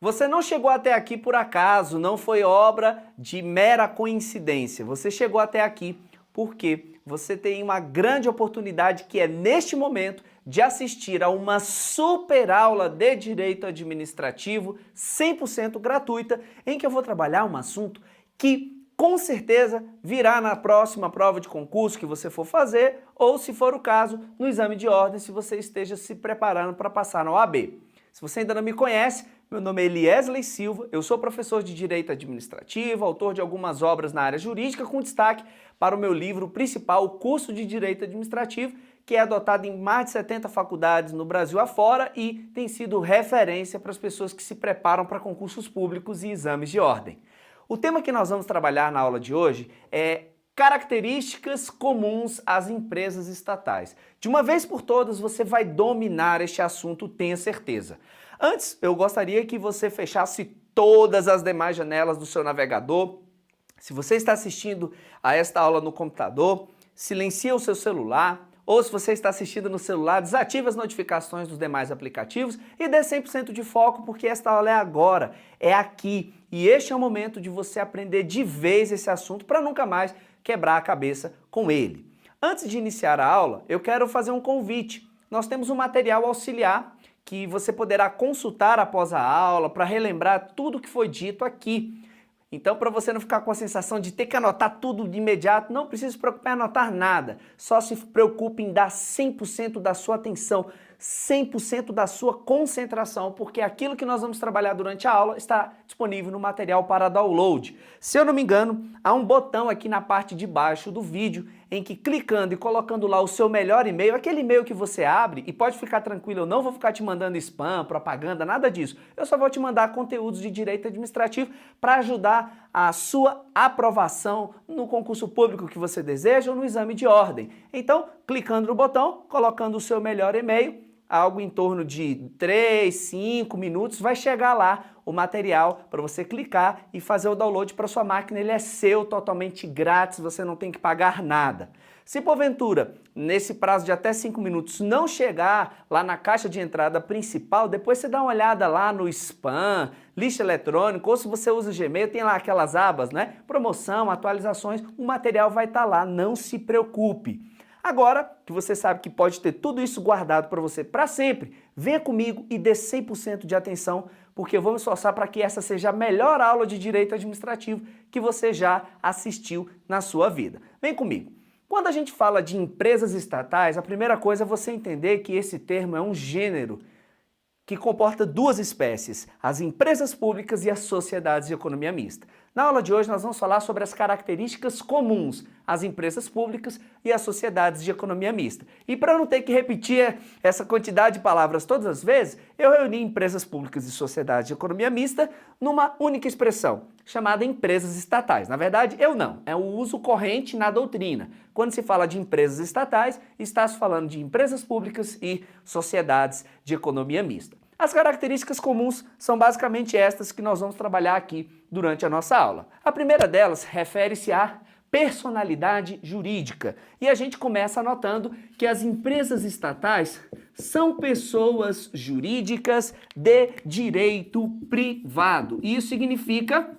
Você não chegou até aqui por acaso, não foi obra de mera coincidência. Você chegou até aqui porque você tem uma grande oportunidade que é neste momento de assistir a uma super aula de Direito Administrativo 100% gratuita, em que eu vou trabalhar um assunto que com certeza virá na próxima prova de concurso que você for fazer, ou se for o caso, no exame de ordem, se você esteja se preparando para passar na OAB. Se você ainda não me conhece, meu nome é Eliesley Silva, eu sou professor de Direito Administrativo, autor de algumas obras na área jurídica, com destaque para o meu livro principal, o Curso de Direito Administrativo, que é adotado em mais de 70 faculdades no Brasil afora e tem sido referência para as pessoas que se preparam para concursos públicos e exames de ordem. O tema que nós vamos trabalhar na aula de hoje é características comuns às empresas estatais. De uma vez por todas, você vai dominar este assunto, tenha certeza. Antes, eu gostaria que você fechasse todas as demais janelas do seu navegador. Se você está assistindo a esta aula no computador, silencie o seu celular, ou se você está assistindo no celular, desative as notificações dos demais aplicativos e dê 100% de foco, porque esta aula é agora, é aqui. E este é o momento de você aprender de vez esse assunto para nunca mais quebrar a cabeça com ele. Antes de iniciar a aula, eu quero fazer um convite. Nós temos um material auxiliar que você poderá consultar após a aula para relembrar tudo o que foi dito aqui. Então, para você não ficar com a sensação de ter que anotar tudo de imediato, não precisa se preocupar em anotar nada. Só se preocupe em dar 100% da sua atenção, 100% da sua concentração, porque aquilo que nós vamos trabalhar durante a aula está disponível no material para download. Se eu não me engano, há um botão aqui na parte de baixo do vídeo em que clicando e colocando lá o seu melhor e-mail, aquele e-mail que você abre, e pode ficar tranquilo, eu não vou ficar te mandando spam, propaganda, nada disso. Eu só vou te mandar conteúdos de direito administrativo para ajudar a sua aprovação no concurso público que você deseja ou no exame de ordem. Então, clicando no botão, colocando o seu melhor e-mail, algo em torno de 3, 5 minutos, vai chegar lá o material para você clicar e fazer o download para sua máquina. Ele é seu, totalmente grátis, você não tem que pagar nada. Se porventura, nesse prazo de até 5 minutos, não chegar lá na caixa de entrada principal, depois você dá uma olhada lá no spam, lixo eletrônico, ou se você usa o Gmail, tem lá aquelas abas, né? Promoção, atualizações, o material vai estar lá, não se preocupe. Agora que você sabe que pode ter tudo isso guardado para você para sempre, venha comigo e dê 100% de atenção, porque eu vou me esforçar para que essa seja a melhor aula de direito administrativo que você já assistiu na sua vida. Vem comigo. Quando a gente fala de empresas estatais, a primeira coisa é você entender que esse termo é um gênero que comporta duas espécies, as empresas públicas e as sociedades de economia mista. Na aula de hoje nós vamos falar sobre as características comuns às empresas públicas e às sociedades de economia mista. E para não ter que repetir essa quantidade de palavras todas as vezes, eu reuni empresas públicas e sociedades de economia mista numa única expressão, chamada empresas estatais. Na verdade, eu não, é o uso corrente na doutrina. Quando se fala de empresas estatais, está se falando de empresas públicas e sociedades de economia mista. As características comuns são basicamente estas que nós vamos trabalhar aqui durante a nossa aula. A primeira delas refere-se à personalidade jurídica. E a gente começa anotando que as empresas estatais são pessoas jurídicas de direito privado. Isso significa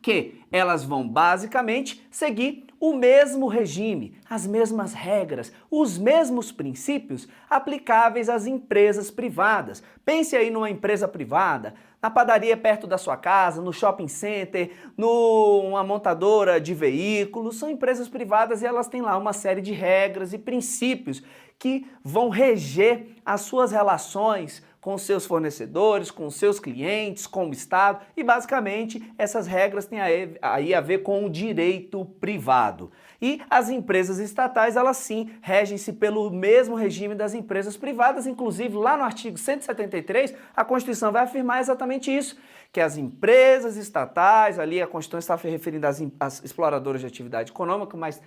que elas vão basicamente seguir o mesmo regime, as mesmas regras, os mesmos princípios aplicáveis às empresas privadas. Pense aí numa empresa privada, na padaria perto da sua casa, no shopping center, numa montadora de veículos. São empresas privadas e elas têm lá uma série de regras e princípios que vão reger as suas relações com seus fornecedores, com seus clientes, com o Estado, e basicamente essas regras têm aí a ver com o direito privado. E as empresas estatais, elas sim, regem-se pelo mesmo regime das empresas privadas, inclusive lá no artigo 173, a Constituição vai afirmar exatamente isso, que as empresas estatais, ali a Constituição está referindo às exploradoras de atividade econômica, mas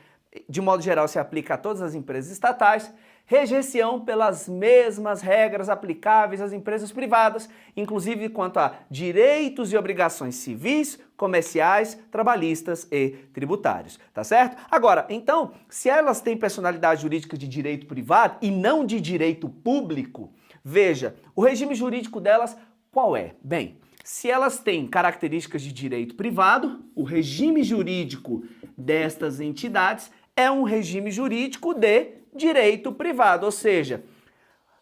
de modo geral se aplica a todas as empresas estatais, reger-se-ão pelas mesmas regras aplicáveis às empresas privadas, inclusive quanto a direitos e obrigações civis, comerciais, trabalhistas e tributários, tá certo? Agora, então, se elas têm personalidade jurídica de direito privado e não de direito público, veja, o regime jurídico delas qual é? Bem, se elas têm características de direito privado, o regime jurídico destas entidades é um regime jurídico de direito privado, ou seja,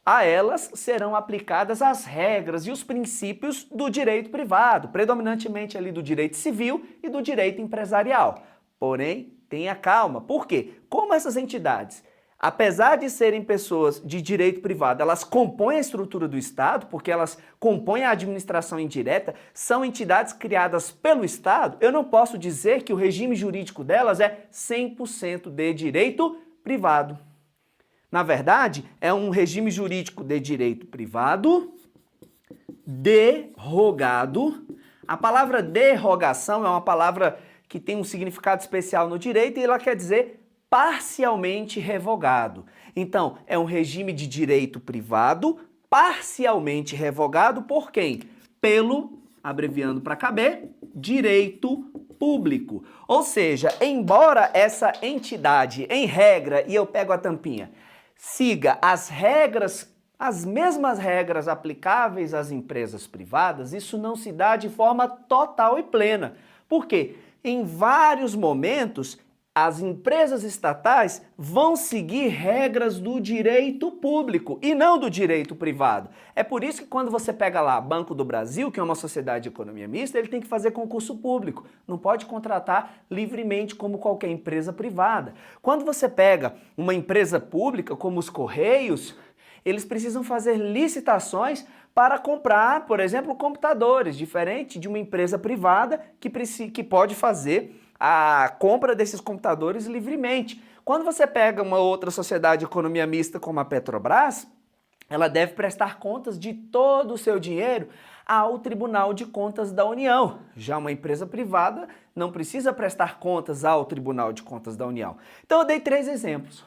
a elas serão aplicadas as regras e os princípios do direito privado, predominantemente ali do direito civil e do direito empresarial. Porém, tenha calma. Por quê? Como essas entidades, apesar de serem pessoas de direito privado, elas compõem a estrutura do Estado, porque elas compõem a administração indireta, são entidades criadas pelo Estado, eu não posso dizer que o regime jurídico delas é 100% de direito privado. Na verdade, é um regime jurídico de direito privado derrogado. A palavra derrogação é uma palavra que tem um significado especial no direito e ela quer dizer parcialmente revogado. Então, é um regime de direito privado parcialmente revogado por quem? Pelo, abreviando para caber, direito público. Ou seja, embora essa entidade, em regra, e eu pego a tampinha, siga as regras, as mesmas regras aplicáveis às empresas privadas, isso não se dá de forma total e plena. Por quê? Em vários momentos, as empresas estatais vão seguir regras do direito público e não do direito privado. É por isso que quando você pega lá Banco do Brasil, que é uma sociedade de economia mista, ele tem que fazer concurso público. Não pode contratar livremente como qualquer empresa privada. Quando você pega uma empresa pública, como os Correios, eles precisam fazer licitações para comprar, por exemplo, computadores, diferente de uma empresa privada que pode fazer a compra desses computadores livremente. Quando você pega uma outra sociedade de economia mista como a Petrobras, ela deve prestar contas de todo o seu dinheiro ao Tribunal de Contas da União. Já uma empresa privada não precisa prestar contas ao Tribunal de Contas da União. Então eu dei 3 exemplos.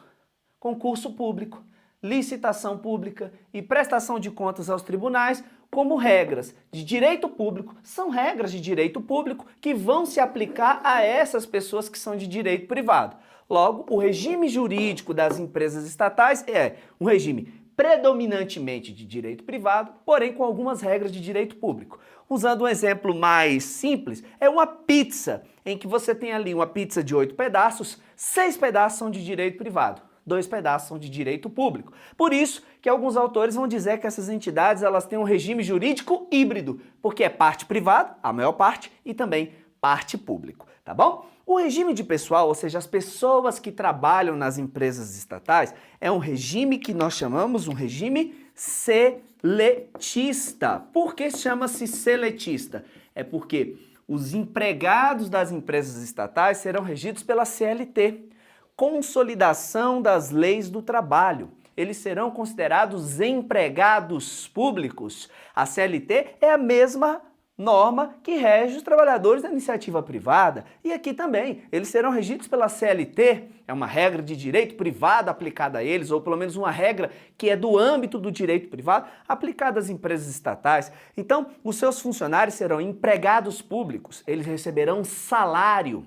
Concurso público, licitação pública e prestação de contas aos tribunais como regras de direito público, são regras de direito público que vão se aplicar a essas pessoas que são de direito privado. Logo, o regime jurídico das empresas estatais é um regime predominantemente de direito privado, porém com algumas regras de direito público. Usando um exemplo mais simples, é uma pizza, em que você tem ali uma pizza de 8 pedaços, 6 pedaços são de direito privado. 2 pedaços são de direito público. Por isso que alguns autores vão dizer que essas entidades elas têm um regime jurídico híbrido, porque é parte privada, a maior parte, e também parte público, tá bom? O regime de pessoal, ou seja, as pessoas que trabalham nas empresas estatais, é um regime que nós chamamos um regime seletista. Por que chama-se seletista? É porque os empregados das empresas estatais serão regidos pela CLT. Consolidação das leis do trabalho. Eles serão considerados empregados públicos. A CLT é a mesma norma que rege os trabalhadores da iniciativa privada. E aqui também, eles serão regidos pela CLT, é uma regra de direito privado aplicada a eles, ou pelo menos uma regra que é do âmbito do direito privado aplicada às empresas estatais. Então, os seus funcionários serão empregados públicos, eles receberão salário.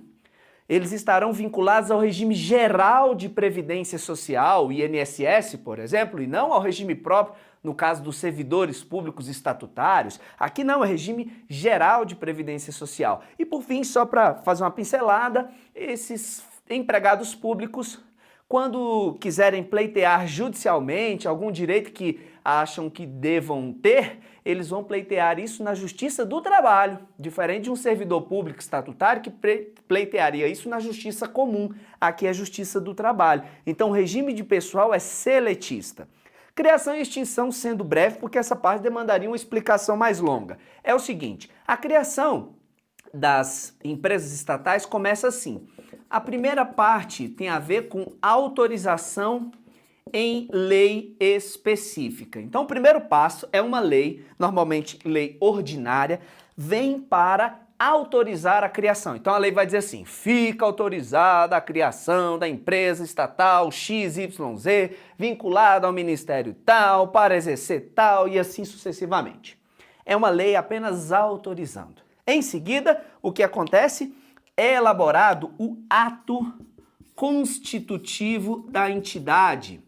Eles estarão vinculados ao regime geral de previdência social, o INSS, por exemplo, e não ao regime próprio, no caso dos servidores públicos estatutários. Aqui não, é regime geral de previdência social. E por fim, só para fazer uma pincelada, esses empregados públicos, quando quiserem pleitear judicialmente algum direito que acham que devam ter, eles vão pleitear isso na Justiça do Trabalho, diferente de um servidor público estatutário que pleitearia isso na Justiça Comum. Aqui é a Justiça do Trabalho. Então o regime de pessoal é seletista. Criação e extinção sendo breve, porque essa parte demandaria uma explicação mais longa. É o seguinte, a criação das empresas estatais começa assim. A primeira parte tem a ver com autorização em lei específica. Então, o primeiro passo é uma lei, normalmente lei ordinária, vem para autorizar a criação. Então, a lei vai dizer assim, fica autorizada a criação da empresa estatal XYZ, vinculada ao ministério tal, para exercer tal e assim sucessivamente. É uma lei apenas autorizando. Em seguida, o que acontece? É elaborado o ato constitutivo da entidade.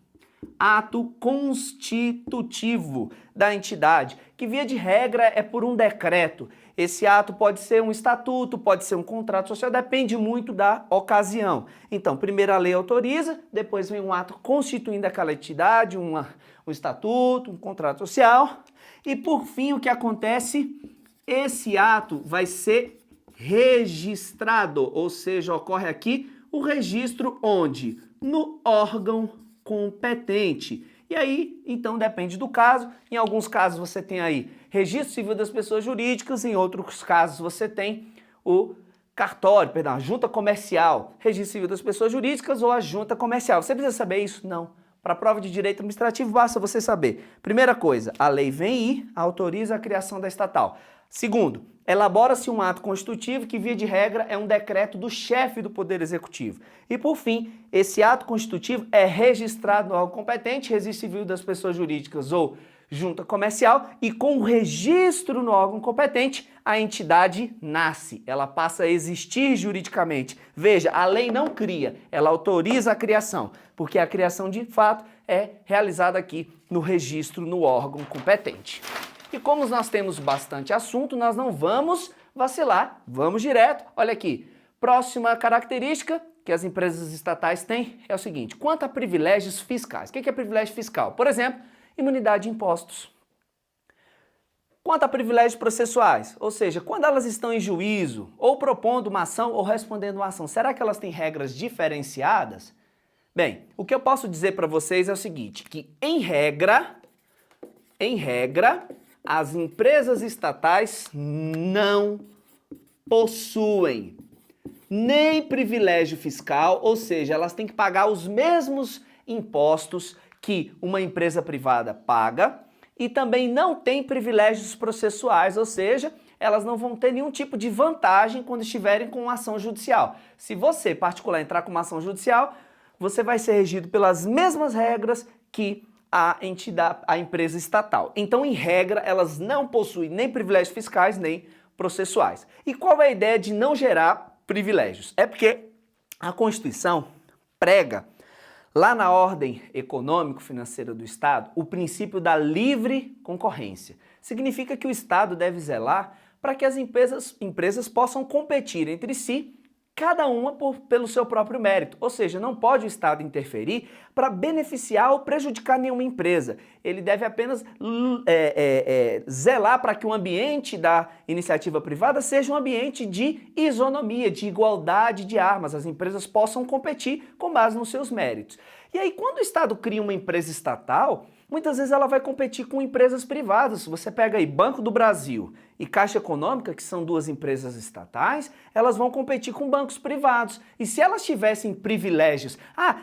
ato constitutivo da entidade, que via de regra é por um decreto. Esse ato pode ser um estatuto, pode ser um contrato social, depende muito da ocasião. Então, primeiro a lei autoriza, depois vem um ato constituindo aquela entidade, um estatuto, um contrato social, e por fim o que acontece? Esse ato vai ser registrado, ou seja, ocorre aqui o registro onde? No órgão competente. E aí, então, depende do caso. Em alguns casos você tem aí registro civil das pessoas jurídicas, em outros casos você tem o cartório, perdão, a junta comercial, registro civil das pessoas jurídicas ou a junta comercial. Você precisa saber isso? Não. Para a prova de direito administrativo, basta você saber. Primeira coisa, a lei vem e autoriza a criação da estatal. Segundo, elabora-se um ato constitutivo que, via de regra, é um decreto do chefe do Poder Executivo. E, por fim, esse ato constitutivo é registrado no órgão competente, registro civil das pessoas jurídicas ou junta comercial, e com o registro no órgão competente, a entidade nasce, ela passa a existir juridicamente. Veja, a lei não cria, ela autoriza a criação, porque a criação, de fato, é realizada aqui no registro no órgão competente. E como nós temos bastante assunto, nós não vamos vacilar, vamos direto. Olha aqui, próxima característica que as empresas estatais têm é o seguinte: quanto a privilégios fiscais. O que é privilégio fiscal? Por exemplo, imunidade de impostos. Quanto a privilégios processuais, ou seja, quando elas estão em juízo, ou propondo uma ação ou respondendo uma ação, será que elas têm regras diferenciadas? Bem, o que eu posso dizer para vocês é o seguinte, que em regra, as empresas estatais não possuem nem privilégio fiscal, ou seja, elas têm que pagar os mesmos impostos que uma empresa privada paga, e também não tem privilégios processuais, ou seja, elas não vão ter nenhum tipo de vantagem quando estiverem com uma ação judicial. Se você, particular, entrar com uma ação judicial, você vai ser regido pelas mesmas regras que a empresa estatal. Então, em regra, elas não possuem nem privilégios fiscais, nem processuais. E qual é a ideia de não gerar privilégios? É porque a Constituição prega, lá na ordem econômico-financeira do Estado, o princípio da livre concorrência. Significa que o Estado deve zelar para que as empresas possam competir entre si, cada uma pelo seu próprio mérito. Ou seja, não pode o Estado interferir para beneficiar ou prejudicar nenhuma empresa. Ele deve apenas zelar para que o ambiente da iniciativa privada seja um ambiente de isonomia, de igualdade de armas. As empresas possam competir com base nos seus méritos. E aí, quando o Estado cria uma empresa estatal, muitas vezes ela vai competir com empresas privadas. Você pega aí Banco do Brasil e Caixa Econômica, que são duas empresas estatais, elas vão competir com bancos privados. E se elas tivessem privilégios,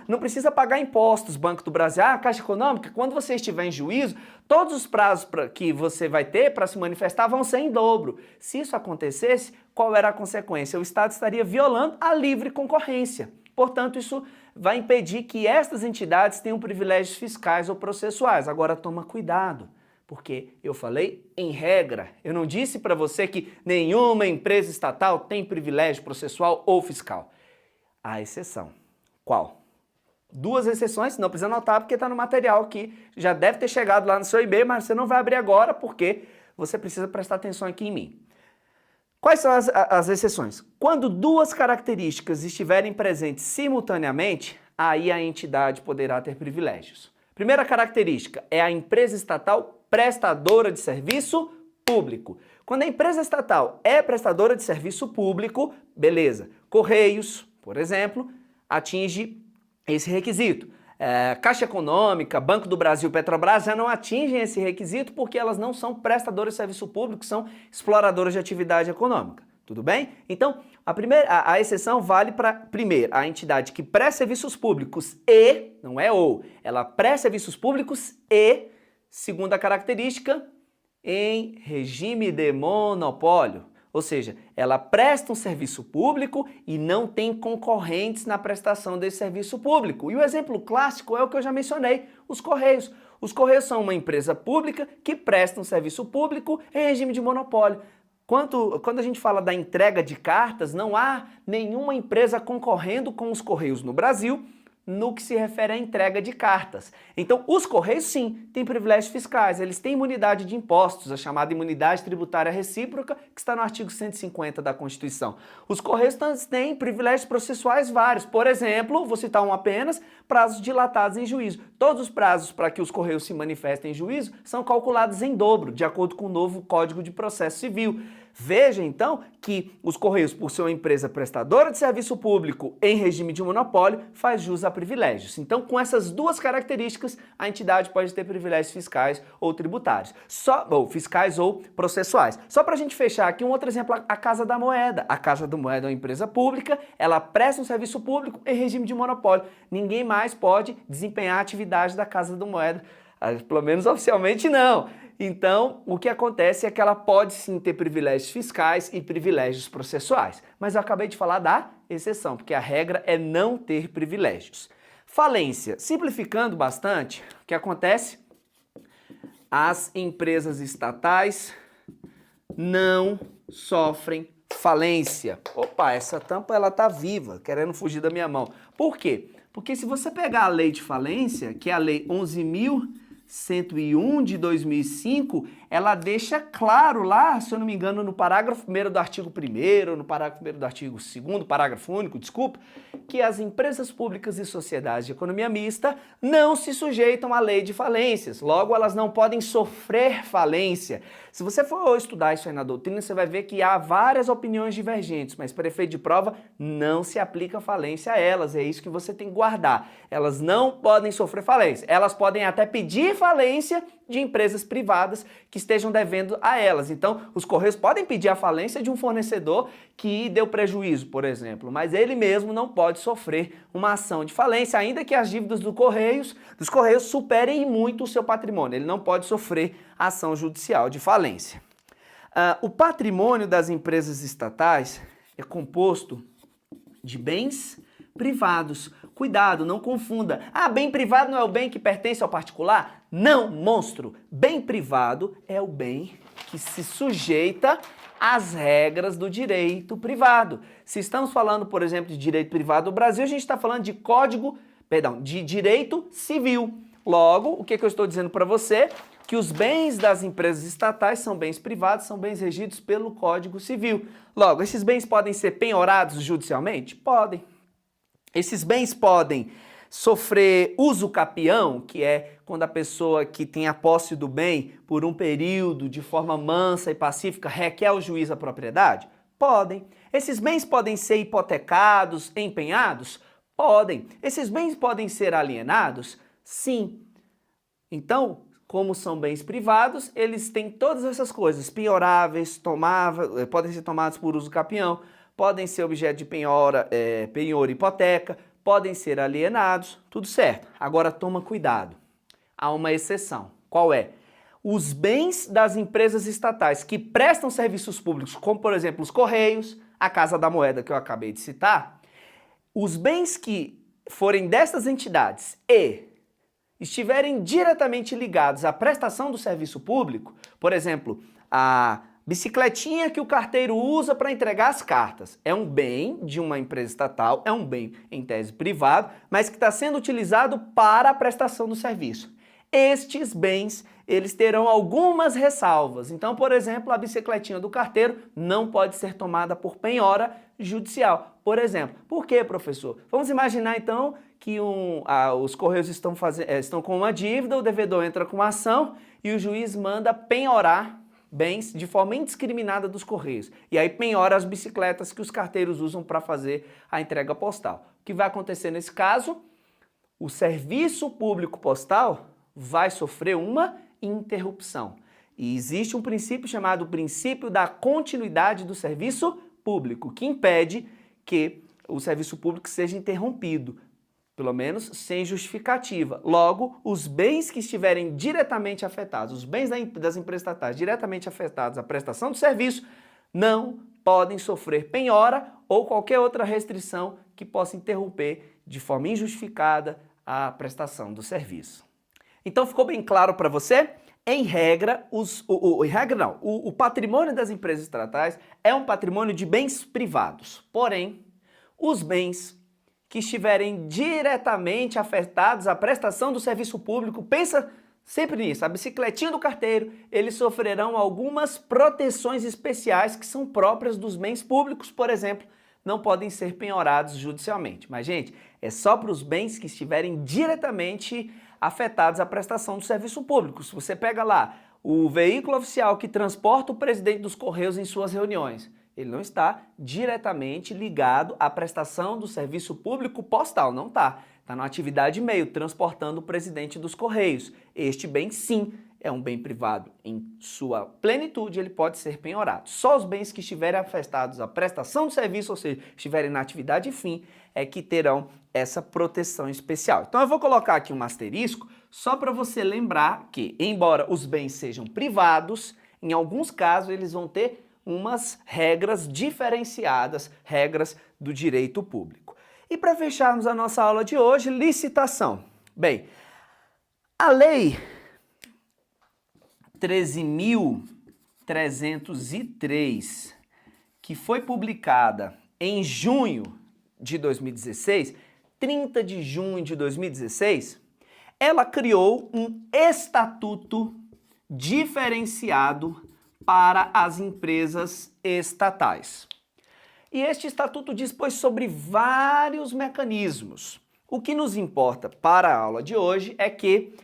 não precisa pagar impostos, Banco do Brasil, Caixa Econômica, quando você estiver em juízo, todos os prazos que você vai ter para se manifestar vão ser em dobro. Se isso acontecesse, qual era a consequência? O Estado estaria violando a livre concorrência. Portanto, isso vai impedir que estas entidades tenham privilégios fiscais ou processuais. Agora, toma cuidado, porque eu falei em regra. Eu não disse para você que nenhuma empresa estatal tem privilégio processual ou fiscal. Há exceção. Qual? Duas exceções, não precisa anotar porque está no material que já deve ter chegado lá no seu e-mail, mas você não vai abrir agora porque você precisa prestar atenção aqui em mim. Quais são as exceções? Quando duas características estiverem presentes simultaneamente, aí a entidade poderá ter privilégios. Primeira característica é a empresa estatal prestadora de serviço público. Quando a empresa estatal é prestadora de serviço público, beleza. Correios, por exemplo, atinge esse requisito. Caixa Econômica, Banco do Brasil, Petrobras já não atingem esse requisito porque elas não são prestadoras de serviço público, são exploradoras de atividade econômica. Tudo bem? Então, a exceção vale para, primeiro, a entidade que presta serviços públicos e, não é ou, ela presta serviços públicos e, segunda característica, em regime de monopólio. Ou seja, ela presta um serviço público e não tem concorrentes na prestação desse serviço público. E o exemplo clássico é o que eu já mencionei, os Correios. Os Correios são uma empresa pública que presta um serviço público em regime de monopólio. Quando a gente fala da entrega de cartas, não há nenhuma empresa concorrendo com os Correios no Brasil no que se refere à entrega de cartas. Então, os Correios, sim, têm privilégios fiscais, eles têm imunidade de impostos, a chamada imunidade tributária recíproca, que está no artigo 150 da Constituição. Os Correios têm privilégios processuais vários. Por exemplo, vou citar um apenas, prazos dilatados em juízo. Todos os prazos para que os Correios se manifestem em juízo são calculados em dobro, de acordo com o novo Código de Processo Civil. Veja, então, que os Correios, por ser uma empresa prestadora de serviço público em regime de monopólio, faz jus a privilégios. Então, com essas duas características, a entidade pode ter privilégios fiscais ou tributários, ou fiscais ou processuais. Só para a gente fechar aqui, um outro exemplo, a Casa da Moeda. A Casa da Moeda é uma empresa pública, ela presta um serviço público em regime de monopólio. Ninguém mais pode desempenhar a atividade da Casa da Moeda, pelo menos oficialmente não. Então, o que acontece é que ela pode sim ter privilégios fiscais e privilégios processuais. Mas eu acabei de falar da exceção, porque a regra é não ter privilégios. Falência. Simplificando bastante, o que acontece? As empresas estatais não sofrem falência. Opa, essa tampa ela tá viva, querendo fugir da minha mão. Por quê? Porque se você pegar a lei de falência, que é a lei 11.101 de 2005, ela deixa claro lá, se eu não me engano, no parágrafo 1º do artigo 1º, no parágrafo 1º do artigo 2º, parágrafo único, desculpa, que as empresas públicas e sociedades de economia mista não se sujeitam à lei de falências. Logo, elas não podem sofrer falência. Se você for estudar isso aí na doutrina, você vai ver que há várias opiniões divergentes, mas para efeito de prova, não se aplica falência a elas. É isso que você tem que guardar. Elas não podem sofrer falência. Elas podem até pedir falência de empresas privadas que estejam devendo a elas. Então, os Correios podem pedir a falência de um fornecedor que deu prejuízo, por exemplo, mas ele mesmo não pode sofrer uma ação de falência, ainda que as dívidas dos Correios superem muito o seu patrimônio. Ele não pode sofrer ação judicial de falência. O patrimônio das empresas estatais é composto de bens privados. Cuidado, não confunda. Ah, bem privado não é o bem que pertence ao particular? Não, monstro. Bem privado é o bem que se sujeita às regras do direito privado. Se estamos falando, por exemplo, de direito privado no Brasil, a gente está falando de de direito civil. Logo, o que eu estou dizendo para você? Que os bens das empresas estatais são bens privados, são bens regidos pelo Código Civil. Logo, esses bens podem ser penhorados judicialmente? Podem. Esses bens podem sofrer uso capião, que é quando a pessoa que tem a posse do bem por um período de forma mansa e pacífica requer ao juiz a propriedade? Podem. Esses bens podem ser hipotecados, empenhados? Podem. Esses bens podem ser alienados? Sim. Então, como são bens privados, eles têm todas essas coisas, penhoráveis, podem ser tomados por uso capião, podem ser objeto de penhora, penhor e hipoteca, podem ser alienados, tudo certo. Agora toma cuidado, há uma exceção. Qual é? Os bens das empresas estatais que prestam serviços públicos, como por exemplo os Correios, a Casa da Moeda que eu acabei de citar, os bens que forem dessas entidades e estiverem diretamente ligados à prestação do serviço público, por exemplo, a bicicletinha que o carteiro usa para entregar as cartas, é um bem de uma empresa estatal, é um bem em tese privado, mas que está sendo utilizado para a prestação do serviço. Estes bens, eles terão algumas ressalvas. Então, por exemplo, a bicicletinha do carteiro não pode ser tomada por penhora judicial, por exemplo. Por quê, professor? Vamos imaginar, então, que os Correios estão com uma dívida, o devedor entra com uma ação e o juiz manda penhorar bens de forma indiscriminada dos Correios. E aí penhora as bicicletas que os carteiros usam para fazer a entrega postal. O que vai acontecer nesse caso? O serviço público postal vai sofrer uma interrupção. E existe um princípio chamado princípio da continuidade do serviço público, que impede que o serviço público seja interrompido, pelo menos sem justificativa. Logo, os bens que estiverem diretamente afetados, os bens das empresas estatais diretamente afetados à prestação do serviço, não podem sofrer penhora ou qualquer outra restrição que possa interromper de forma injustificada a prestação do serviço. Então ficou bem claro para você? Em regra, o patrimônio das empresas estatais é um patrimônio de bens privados. Porém, os bens que estiverem diretamente afetados à prestação do serviço público, pensa sempre nisso, a bicicletinha do carteiro, eles sofrerão algumas proteções especiais que são próprias dos bens públicos, por exemplo, não podem ser penhorados judicialmente. Mas, gente, é só para os bens que estiverem diretamente afetados à prestação do serviço público. Se você pega lá o veículo oficial que transporta o presidente dos Correios em suas reuniões, ele não está diretamente ligado à prestação do serviço público postal, não está. Está numa atividade meio, transportando o presidente dos Correios. Este bem, sim, é um bem privado em sua plenitude, ele pode ser penhorado. Só os bens que estiverem afetados à prestação do serviço, ou seja, estiverem na atividade fim, é que terão essa proteção especial. Então eu vou colocar aqui um asterisco só para você lembrar que, embora os bens sejam privados, em alguns casos eles vão ter umas regras diferenciadas, regras do direito público. E para fecharmos a nossa aula de hoje, licitação. Bem, a Lei 13.303, que foi publicada em junho de 2016, 30 de junho de 2016, ela criou um estatuto diferenciado para as empresas estatais. E este estatuto dispôs sobre vários mecanismos. O que nos importa para a aula de hoje é que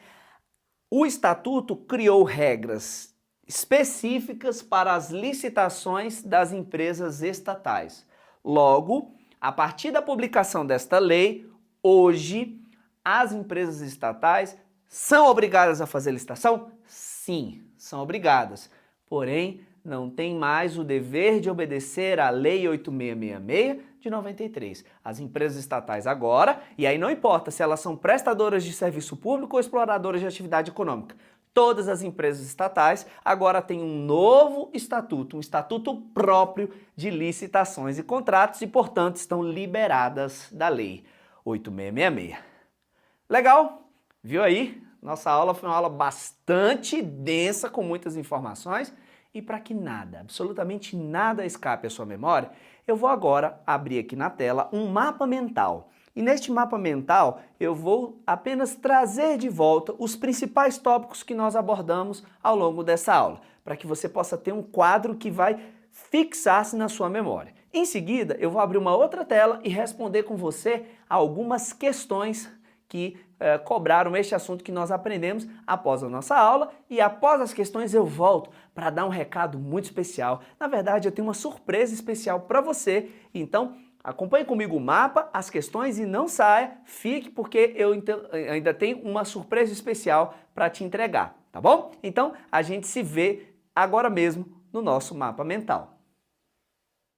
o estatuto criou regras específicas para as licitações das empresas estatais. Logo, a partir da publicação desta lei, hoje as empresas estatais são obrigadas a fazer licitação? Sim, são obrigadas. Porém, não tem mais o dever de obedecer à Lei 8666 de 93. As empresas estatais agora, e aí não importa se elas são prestadoras de serviço público ou exploradoras de atividade econômica, todas as empresas estatais agora têm um novo estatuto, um estatuto próprio de licitações e contratos e, portanto, estão liberadas da Lei 8666. Legal? Viu aí? Nossa aula foi uma aula bastante densa, com muitas informações. E para que nada, absolutamente nada escape à sua memória, eu vou agora abrir aqui na tela um mapa mental. E neste mapa mental eu vou apenas trazer de volta os principais tópicos que nós abordamos ao longo dessa aula, para que você possa ter um quadro que vai fixar-se na sua memória. Em seguida, eu vou abrir uma outra tela e responder com você algumas questões que cobraram este assunto que nós aprendemos após a nossa aula, e após as questões eu volto para dar um recado muito especial. Na verdade, eu tenho uma surpresa especial para você, então acompanhe comigo o mapa, as questões e não saia, fique porque eu ainda tenho uma surpresa especial para te entregar, tá bom? Então a gente se vê agora mesmo no nosso mapa mental.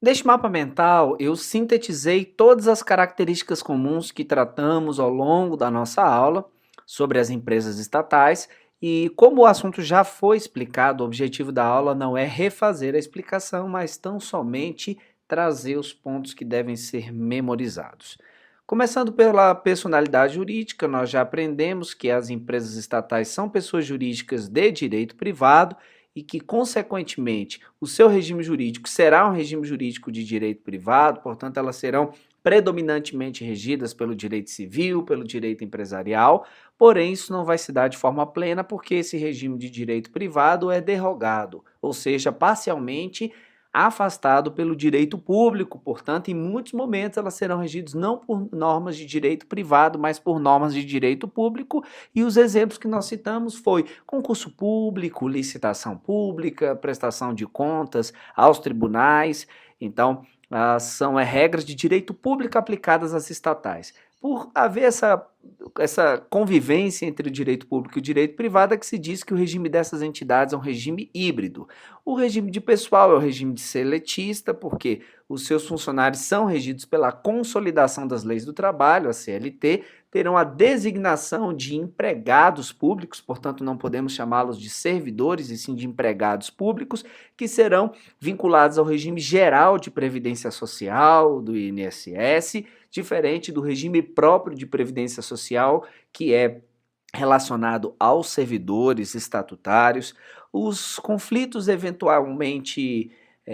Neste mapa mental, eu sintetizei todas as características comuns que tratamos ao longo da nossa aula sobre as empresas estatais e, como o assunto já foi explicado, o objetivo da aula não é refazer a explicação, mas tão somente trazer os pontos que devem ser memorizados. Começando pela personalidade jurídica, nós já aprendemos que as empresas estatais são pessoas jurídicas de direito privado e que, consequentemente, o seu regime jurídico será um regime jurídico de direito privado, portanto, elas serão predominantemente regidas pelo direito civil, pelo direito empresarial, porém, isso não vai se dar de forma plena porque esse regime de direito privado é derrogado, ou seja, parcialmente afastado pelo direito público, portanto, em muitos momentos elas serão regidas não por normas de direito privado, mas por normas de direito público, e os exemplos que nós citamos foi concurso público, licitação pública, prestação de contas aos tribunais. Então, são regras de direito público aplicadas às estatais. Por haver essa convivência entre o direito público e o direito privado, é que se diz que o regime dessas entidades é um regime híbrido. O regime de pessoal é o regime de seletista, porque os seus funcionários são regidos pela Consolidação das Leis do Trabalho, a CLT, terão a designação de empregados públicos, portanto não podemos chamá-los de servidores, e sim de empregados públicos, que serão vinculados ao regime geral de previdência social, do INSS, diferente do regime próprio de previdência social, que é relacionado aos servidores estatutários. Os conflitos eventualmente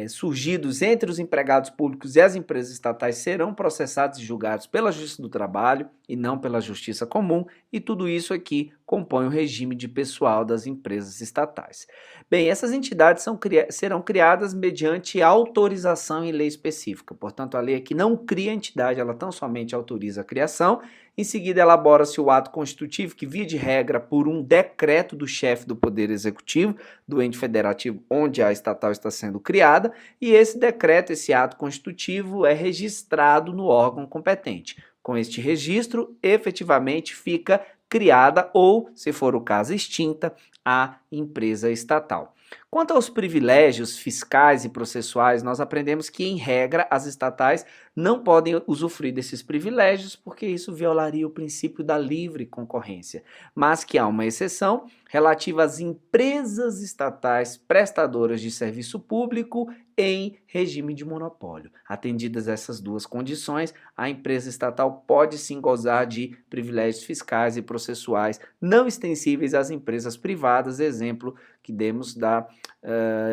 surgidos entre os empregados públicos e as empresas estatais serão processados e julgados pela Justiça do Trabalho e não pela Justiça Comum, e tudo isso aqui compõe o regime de pessoal das empresas estatais. Bem, essas entidades serão criadas mediante autorização em lei específica, portanto, a lei aqui não cria entidade, ela tão somente autoriza a criação. Em seguida, elabora-se o ato constitutivo, que, via de regra, por um decreto do chefe do Poder Executivo, do ente federativo onde a estatal está sendo criada, e esse decreto, esse ato constitutivo, é registrado no órgão competente. Com este registro, efetivamente fica criada ou, se for o caso, extinta a empresa estatal. Quanto aos privilégios fiscais e processuais, nós aprendemos que, em regra, as estatais não podem usufruir desses privilégios, porque isso violaria o princípio da livre concorrência, mas que há uma exceção relativa às empresas estatais prestadoras de serviço público em regime de monopólio. Atendidas essas duas condições, a empresa estatal pode sim gozar de privilégios fiscais e processuais não extensíveis às empresas privadas, exemplo que demos da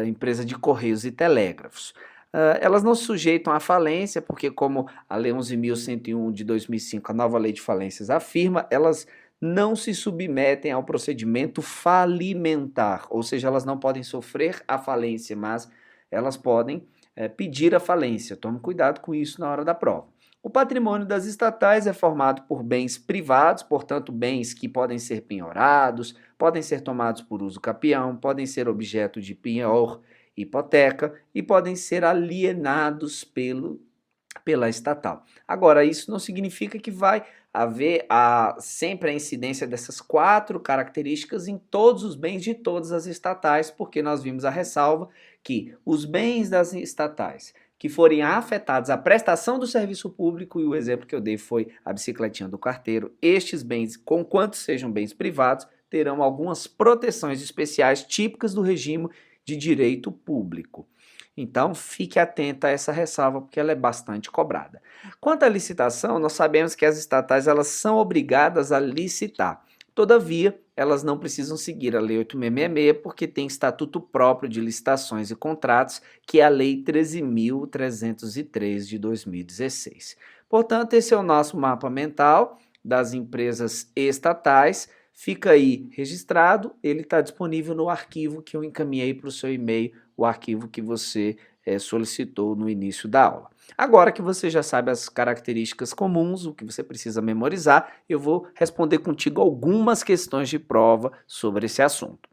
empresa de Correios e Telégrafos. Elas não se sujeitam à falência, porque, como a Lei 11.101 de 2005, a nova lei de falências, afirma, elas não se submetem ao procedimento falimentar, ou seja, elas não podem sofrer a falência, mas elas podem pedir a falência. Tome cuidado com isso na hora da prova. O patrimônio das estatais é formado por bens privados, portanto, bens que podem ser penhorados, podem ser tomados por uso capião, podem ser objeto de penhor, hipoteca e podem ser alienados pela estatal. Agora, isso não significa que vai haver sempre a incidência dessas 4 características em todos os bens de todas as estatais, porque nós vimos a ressalva que os bens das estatais que forem afetados à prestação do serviço público, e o exemplo que eu dei foi a bicicletinha do carteiro, estes bens, conquanto sejam bens privados, terão algumas proteções especiais típicas do regime de direito público. Então, fique atento a essa ressalva, porque ela é bastante cobrada. Quanto à licitação, nós sabemos que as estatais elas são obrigadas a licitar. Todavia, elas não precisam seguir a Lei 8.666, porque tem estatuto próprio de licitações e contratos, que é a Lei 13.303 de 2016. Portanto, esse é o nosso mapa mental das empresas estatais. Fica aí registrado, ele está disponível no arquivo que eu encaminhei para o seu e-mail, o arquivo que você solicitou no início da aula. Agora que você já sabe as características comuns, o que você precisa memorizar, eu vou responder contigo algumas questões de prova sobre esse assunto.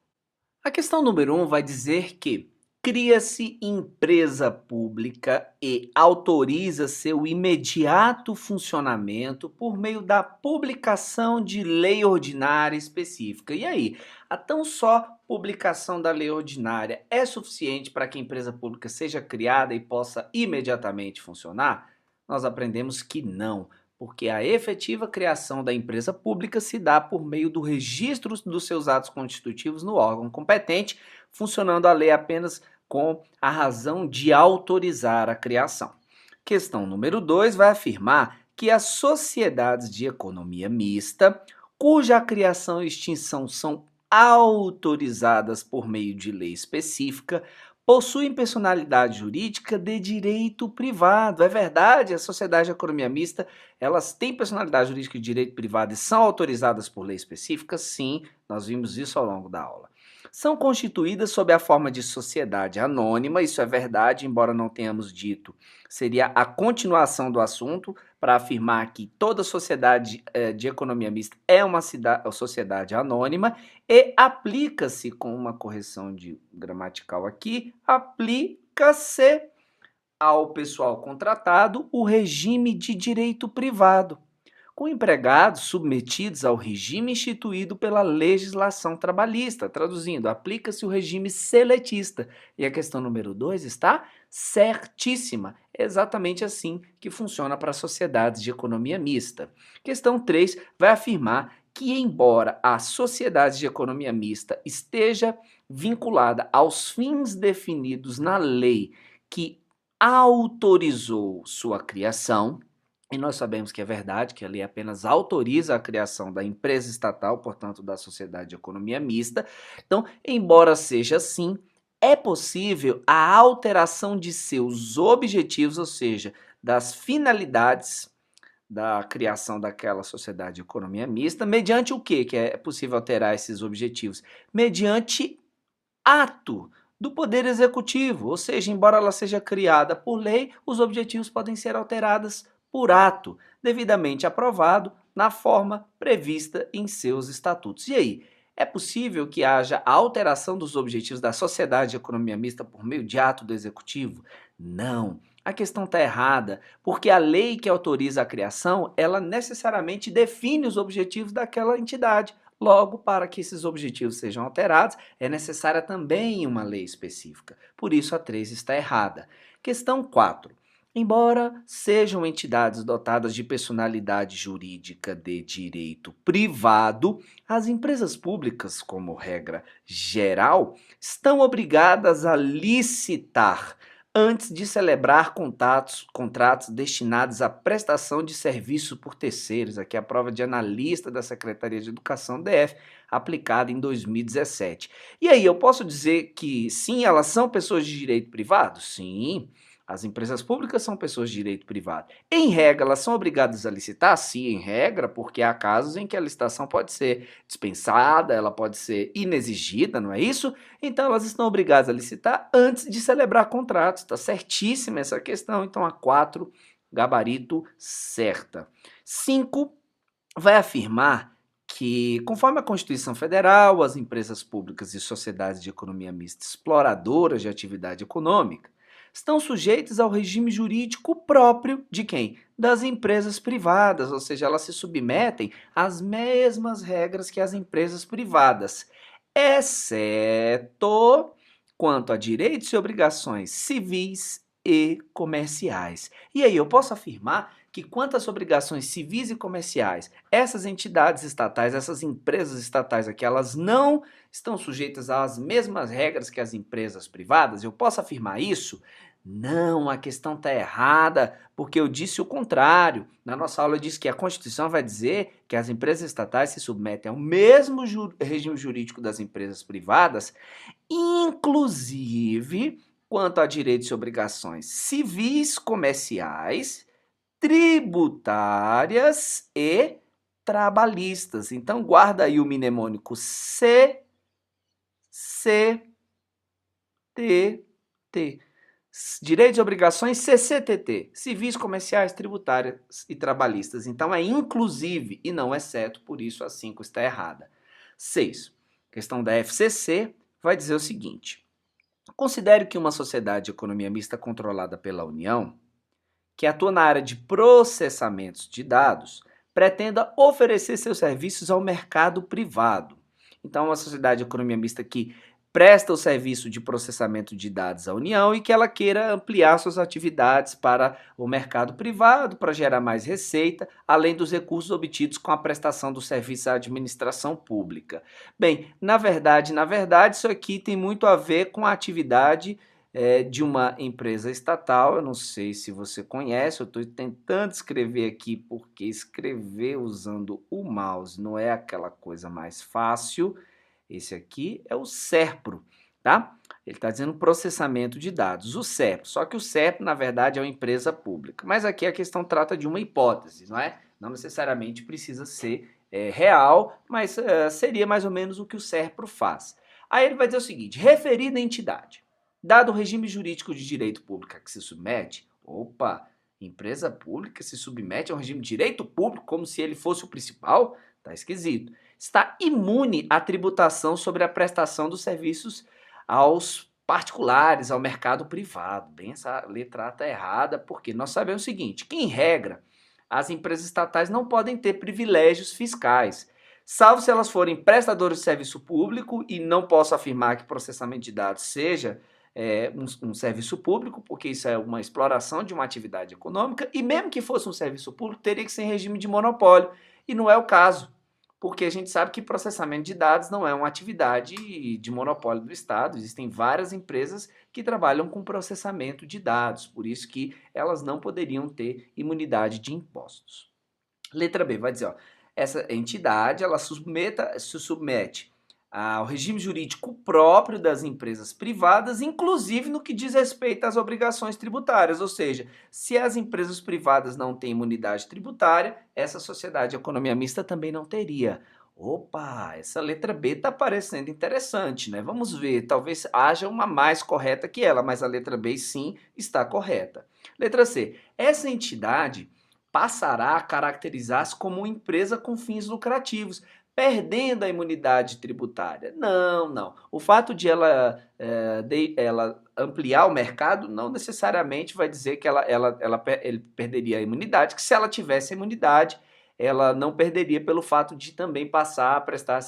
A questão número 1 vai dizer que cria-se empresa pública e autoriza seu imediato funcionamento por meio da publicação de lei ordinária específica. E aí, a tão só publicação da lei ordinária é suficiente para que a empresa pública seja criada e possa imediatamente funcionar? Nós aprendemos que não, porque a efetiva criação da empresa pública se dá por meio do registro dos seus atos constitutivos no órgão competente, funcionando a lei apenas com a razão de autorizar a criação. Questão número 2 vai afirmar que as sociedades de economia mista, cuja criação e extinção são autorizadas por meio de lei específica, possuem personalidade jurídica de direito privado. É verdade, a sociedade de economia mista, elas têm personalidade jurídica de direito privado e são autorizadas por lei específica? Sim, nós vimos isso ao longo da aula. São constituídas sob a forma de sociedade anônima, isso é verdade, embora não tenhamos dito. Seria a continuação do assunto para afirmar que toda sociedade de economia mista é uma sociedade anônima e aplica-se, com uma correção gramatical aqui, aplica-se ao pessoal contratado o regime de direito privado, com empregados submetidos ao regime instituído pela legislação trabalhista. Traduzindo, aplica-se o regime seletista. E a questão número 2 está certíssima. É exatamente assim que funciona para sociedades de economia mista. Questão 3 vai afirmar que, embora a sociedade de economia mista esteja vinculada aos fins definidos na lei que autorizou sua criação, e nós sabemos que é verdade, que a lei apenas autoriza a criação da empresa estatal, portanto, da sociedade de economia mista. Então, embora seja assim, é possível a alteração de seus objetivos, ou seja, das finalidades da criação daquela sociedade de economia mista, mediante o quê que é possível alterar esses objetivos? Mediante ato do Poder Executivo, ou seja, embora ela seja criada por lei, os objetivos podem ser alterados por ato, devidamente aprovado na forma prevista em seus estatutos. E aí, é possível que haja a alteração dos objetivos da sociedade de economia mista por meio de ato do Executivo? Não. A questão está errada, porque a lei que autoriza a criação, ela necessariamente define os objetivos daquela entidade. Logo, para que esses objetivos sejam alterados, é necessária também uma lei específica. Por isso, a 3 está errada. Questão 4. Embora sejam entidades dotadas de personalidade jurídica de direito privado, as empresas públicas, como regra geral, estão obrigadas a licitar antes de celebrar contratos destinados à prestação de serviço por terceiros. Aqui é a prova de analista da Secretaria de Educação DF, aplicada em 2017. E aí, eu posso dizer que sim, elas são pessoas de direito privado? Sim. As empresas públicas são pessoas de direito privado. Em regra, elas são obrigadas a licitar? Sim, em regra, porque há casos em que a licitação pode ser dispensada, ela pode ser inexigida, não é isso? Então, elas estão obrigadas a licitar antes de celebrar contratos. Está certíssima essa questão. Então, a 4, gabarito certa. 5, vai afirmar que, conforme a Constituição Federal, as empresas públicas e sociedades de economia mista exploradoras de atividade econômica estão sujeitas ao regime jurídico próprio de quem? Das empresas privadas, ou seja, elas se submetem às mesmas regras que as empresas privadas, exceto quanto a direitos e obrigações civis e comerciais. E aí, eu posso afirmar que quanto às obrigações civis e comerciais, essas entidades estatais, essas empresas estatais aqui, elas não estão sujeitas às mesmas regras que as empresas privadas? Eu posso afirmar isso? Não, a questão está errada, porque eu disse o contrário. Na nossa aula eu disse que a Constituição vai dizer que as empresas estatais se submetem ao mesmo regime jurídico das empresas privadas, inclusive quanto a direitos e obrigações civis, comerciais, tributárias e trabalhistas. Então, guarda aí o mnemônico C, C, T, T. Direitos e obrigações CCTT, civis, comerciais, tributárias e trabalhistas. Então é inclusive e não exceto, por isso a 5 está errada. 6. Questão da FCC vai dizer o seguinte: considere que uma sociedade de economia mista controlada pela União, que atua na área de processamentos de dados, pretenda oferecer seus serviços ao mercado privado. Então, uma sociedade de economia mista que presta o serviço de processamento de dados à União e que ela queira ampliar suas atividades para o mercado privado, para gerar mais receita, além dos recursos obtidos com a prestação do serviço à administração pública. Bem, na verdade, isso aqui tem muito a ver com a atividade de uma empresa estatal. Eu não sei se você conhece, eu estou tentando escrever aqui porque escrever usando o mouse não é aquela coisa mais fácil. Esse aqui é o SERPRO, tá? Ele está dizendo processamento de dados, o SERPRO. Só que o SERPRO, na verdade, é uma empresa pública. Mas aqui a questão trata de uma hipótese, não é? Não necessariamente precisa ser real, mas seria mais ou menos o que o SERPRO faz. Aí ele vai dizer o seguinte: referida entidade, dado o regime jurídico de direito público a que se submete, opa, empresa pública se submete a um regime de direito público como se ele fosse o principal? Tá esquisito. Está imune à tributação sobre a prestação dos serviços aos particulares, ao mercado privado. Bem, essa letra está errada, porque nós sabemos o seguinte, que em regra, as empresas estatais não podem ter privilégios fiscais, salvo se elas forem prestadoras de serviço público, e não posso afirmar que processamento de dados seja um serviço público, porque isso é uma exploração de uma atividade econômica, e mesmo que fosse um serviço público, teria que ser em regime de monopólio, e não é o caso, porque a gente sabe que processamento de dados não é uma atividade de monopólio do Estado. Existem várias empresas que trabalham com processamento de dados, por isso que elas não poderiam ter imunidade de impostos. Letra B vai dizer, ó, essa entidade ela se submete ao regime jurídico próprio das empresas privadas, inclusive no que diz respeito às obrigações tributárias, ou seja, se as empresas privadas não têm imunidade tributária, essa sociedade de economia mista também não teria. Opa, essa letra B está parecendo interessante, né? Vamos ver, talvez haja uma mais correta que ela, mas a letra B sim está correta. Letra C, essa entidade passará a caracterizar-se como uma empresa com fins lucrativos, perdendo a imunidade tributária. Não, não. O fato de ela ampliar o mercado não necessariamente vai dizer que ele perderia a imunidade, que se ela tivesse a imunidade, ela não perderia pelo fato de também passar a prestar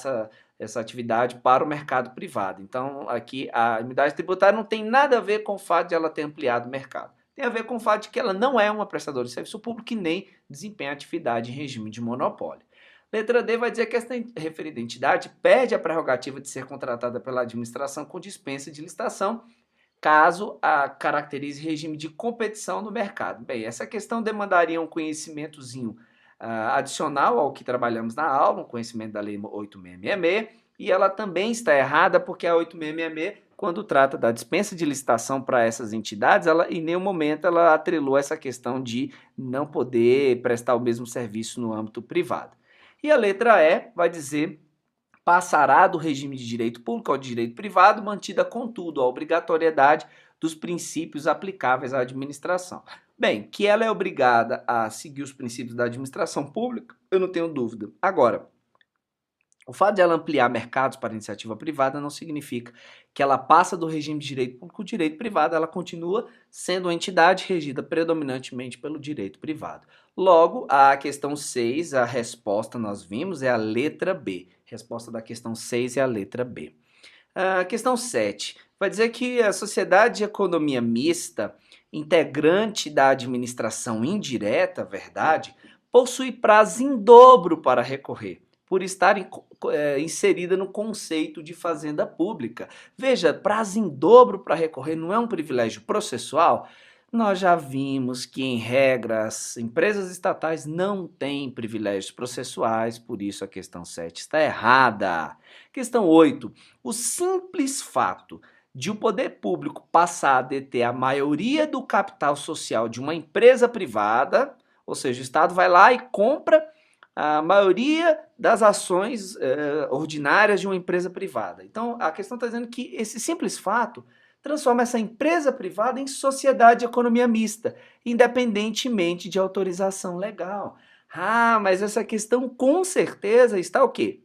essa atividade para o mercado privado. Então, aqui, a imunidade tributária não tem nada a ver com o fato de ela ter ampliado o mercado. Tem a ver com o fato de que ela não é uma prestadora de serviço público e nem desempenha atividade em regime de monopólio. Letra D vai dizer que esta referida entidade perde a prerrogativa de ser contratada pela administração com dispensa de licitação, caso a caracterize regime de competição no mercado. Bem, essa questão demandaria um conhecimentozinho adicional ao que trabalhamos na aula, um conhecimento da Lei 8666, e ela também está errada porque a 8666, quando trata da dispensa de licitação para essas entidades, ela em nenhum momento ela atrelou essa questão de não poder prestar o mesmo serviço no âmbito privado. E a letra E vai dizer: passará do regime de direito público ao de direito privado, mantida, contudo, a obrigatoriedade dos princípios aplicáveis à administração. Bem, que ela é obrigada a seguir os princípios da administração pública, eu não tenho dúvida. Agora, o fato de ela ampliar mercados para iniciativa privada não significa que ela passa do regime de direito público ao direito privado, ela continua sendo uma entidade regida predominantemente pelo direito privado. Logo, a questão 6, a resposta nós vimos, é a letra B. Resposta da questão 6 é a letra B. A questão 7 vai dizer que a sociedade de economia mista, integrante da administração indireta, verdade, possui prazo em dobro para recorrer, por estar inserida no conceito de fazenda pública. Veja, prazo em dobro para recorrer não é um privilégio processual? Nós já vimos que, em regra, as empresas estatais não têm privilégios processuais, por isso a questão 7 está errada. Questão 8. O simples fato de o poder público passar a deter a maioria do capital social de uma empresa privada, ou seja, o Estado vai lá e compra a maioria das ações ordinárias de uma empresa privada. Então, a questão está dizendo que esse simples fato transforma essa empresa privada em sociedade de economia mista, independentemente de autorização legal. Ah, mas essa questão com certeza está o quê?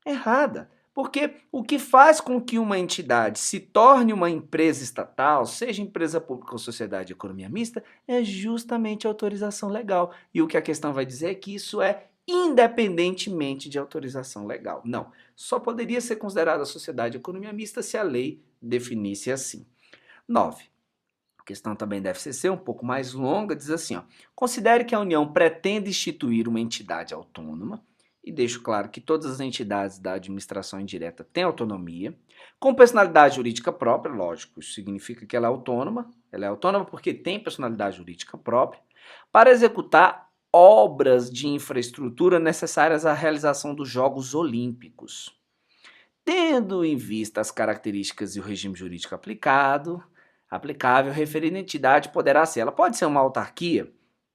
Errada. Porque o que faz com que uma entidade se torne uma empresa estatal, seja empresa pública ou sociedade de economia mista, é justamente a autorização legal. E o que a questão vai dizer é que isso é independentemente de autorização legal. Não, só poderia ser considerada sociedade de economia mista se a lei definisse assim. 9. A questão também deve ser um pouco mais longa, diz assim, ó: considere que a União pretende instituir uma entidade autônoma, e deixo claro que todas as entidades da administração indireta têm autonomia, com personalidade jurídica própria, lógico, isso significa que ela é autônoma porque tem personalidade jurídica própria, para executar obras de infraestrutura necessárias à realização dos Jogos Olímpicos. Tendo em vista as características e o regime jurídico aplicável, referida entidade poderá ser, ela pode ser uma autarquia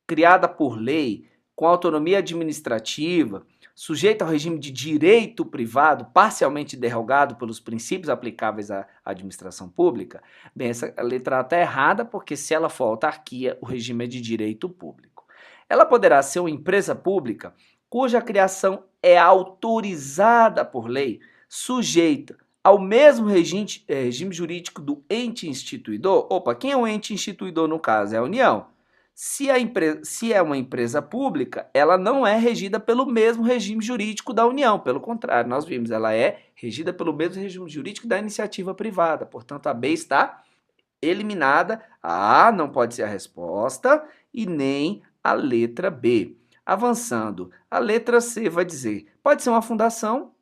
criada por lei, com autonomia administrativa, sujeita ao regime de direito privado, parcialmente derrogado pelos princípios aplicáveis à administração pública. Bem, essa letra está errada, porque se ela for autarquia, o regime é de direito público. Ela poderá ser uma empresa pública cuja criação é autorizada por lei, sujeita ao mesmo regime jurídico do ente instituidor. Opa, quem é o ente instituidor no caso? É a União. Se é uma empresa pública, ela não é regida pelo mesmo regime jurídico da União. Pelo contrário, nós vimos, ela é regida pelo mesmo regime jurídico da iniciativa privada. Portanto, a B está eliminada. A A não pode ser a resposta e nem a letra B. Avançando, a letra C vai dizer: pode ser uma fundação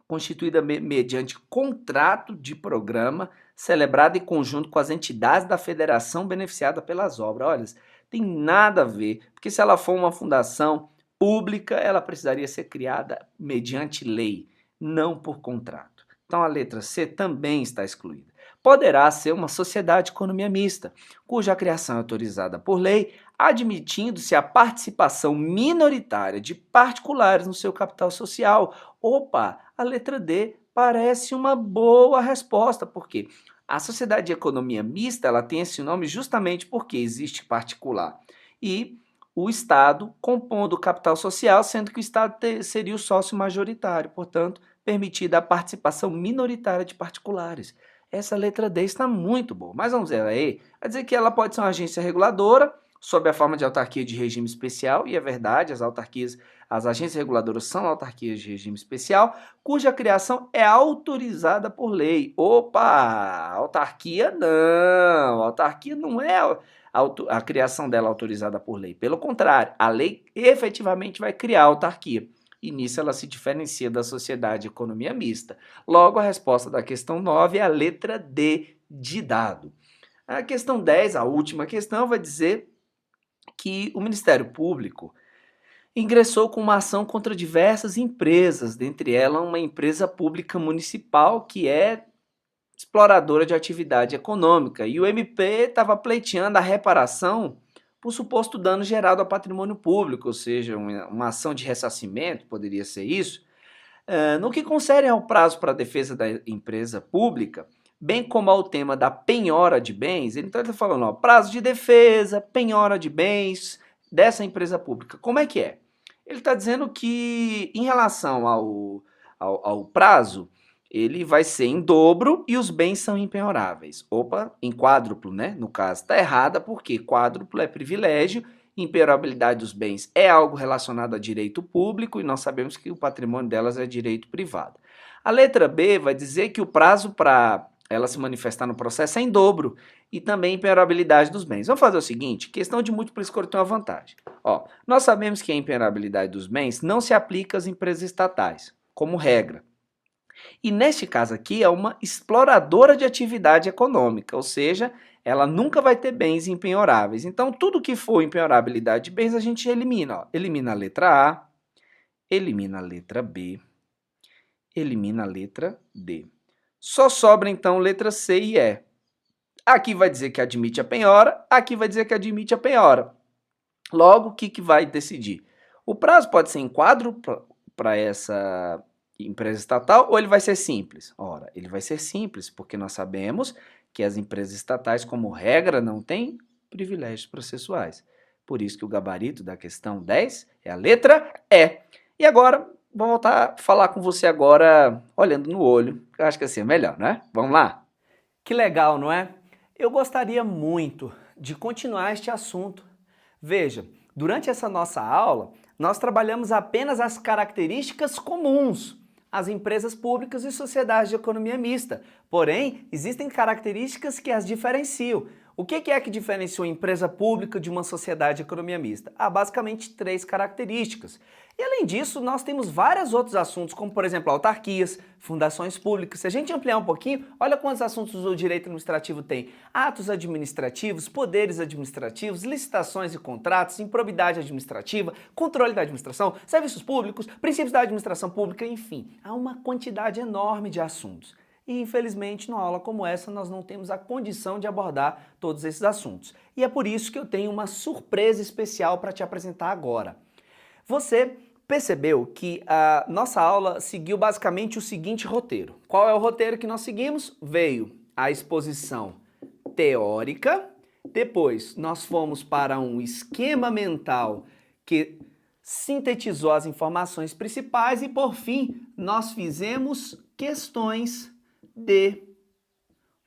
constituída mediante contrato de programa celebrado em conjunto com as entidades da federação beneficiada pelas obras. Olha, tem nada a ver, porque se ela for uma fundação pública, ela precisaria ser criada mediante lei. não por contrato. Então a letra C também está excluída. Poderá ser uma sociedade de economia mista, cuja criação é autorizada por lei, admitindo-se a participação minoritária de particulares no seu capital social. Opa, a letra D parece uma boa resposta, porque a sociedade de economia mista ela tem esse nome justamente porque existe particular e o Estado compondo o capital social, sendo que o Estado seria o sócio majoritário, portanto, permitida a participação minoritária de particulares. Essa letra D está muito boa, mas vamos ver ela aí. Vai dizer que ela pode ser uma agência reguladora, sob a forma de autarquia de regime especial, e é verdade, as agências reguladoras são autarquias de regime especial, cuja criação é autorizada por lei. Opa, autarquia não é a criação dela autorizada por lei. Pelo contrário, a lei efetivamente vai criar a autarquia. E nisso ela se diferencia da sociedade de economia mista. Logo, a resposta da questão 9 é a letra D de dado. A questão 10, a última questão, vai dizer que o Ministério Público ingressou com uma ação contra diversas empresas, dentre elas uma empresa pública municipal que é exploradora de atividade econômica. E o MP estava pleiteando a reparação por suposto dano gerado ao patrimônio público, ou seja, uma ação de ressarcimento, poderia ser isso. No que concerne ao prazo para a defesa da empresa pública, bem como ao tema da penhora de bens, então ele está falando, ó, prazo de defesa, penhora de bens dessa empresa pública. Como é que é? Ele está dizendo que, em relação ao prazo, ele vai ser em dobro e os bens são impenhoráveis. Opa, em quádruplo, né? No caso, está errada porque quádruplo é privilégio, impenhorabilidade dos bens é algo relacionado a direito público e nós sabemos que o patrimônio delas é direito privado. A letra B vai dizer que o prazo para ela se manifestar no processo é em dobro e também impenhorabilidade dos bens. Vamos fazer o seguinte, questão de múltipla escolha tem uma vantagem. Ó, nós sabemos que a impenhorabilidade dos bens não se aplica às empresas estatais, como regra. E neste caso aqui é uma exploradora de atividade econômica, ou seja, ela nunca vai ter bens impenhoráveis. Então, tudo que for impenhorabilidade de bens a gente elimina. Ó. Elimina a letra A, elimina a letra B, elimina a letra D. Só sobra então letra C e E. Aqui vai dizer que admite a penhora, aqui vai dizer que admite a penhora. Logo, o que vai decidir? O prazo pode ser em quádruplo para essa empresa estatal ou ele vai ser simples? Ora, ele vai ser simples, porque nós sabemos que as empresas estatais, como regra, não têm privilégios processuais. Por isso que o gabarito da questão 10 é a letra E. E agora, vou voltar a falar com você agora, olhando no olho. Eu acho que assim é melhor, né? Vamos lá? Que legal, não é? Eu gostaria muito de continuar este assunto. Veja, durante essa nossa aula, nós trabalhamos apenas as características comuns às empresas públicas e sociedades de economia mista. Porém, existem características que as diferenciam. O que é que diferencia uma empresa pública de uma sociedade de economia mista? Há basicamente 3 características. E além disso, nós temos vários outros assuntos, como por exemplo autarquias, fundações públicas. Se a gente ampliar um pouquinho, olha quantos assuntos o direito administrativo tem. Atos administrativos, poderes administrativos, licitações e contratos, improbidade administrativa, controle da administração, serviços públicos, princípios da administração pública, enfim. Há uma quantidade enorme de assuntos. E infelizmente, numa aula como essa, nós não temos a condição de abordar todos esses assuntos. E é por isso que eu tenho uma surpresa especial para te apresentar agora. Você percebeu que a nossa aula seguiu basicamente o seguinte roteiro. Qual é o roteiro que nós seguimos? Veio a exposição teórica, depois nós fomos para um esquema mental que sintetizou as informações principais e, por fim, nós fizemos questões de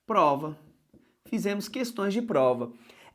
prova. Fizemos questões de prova.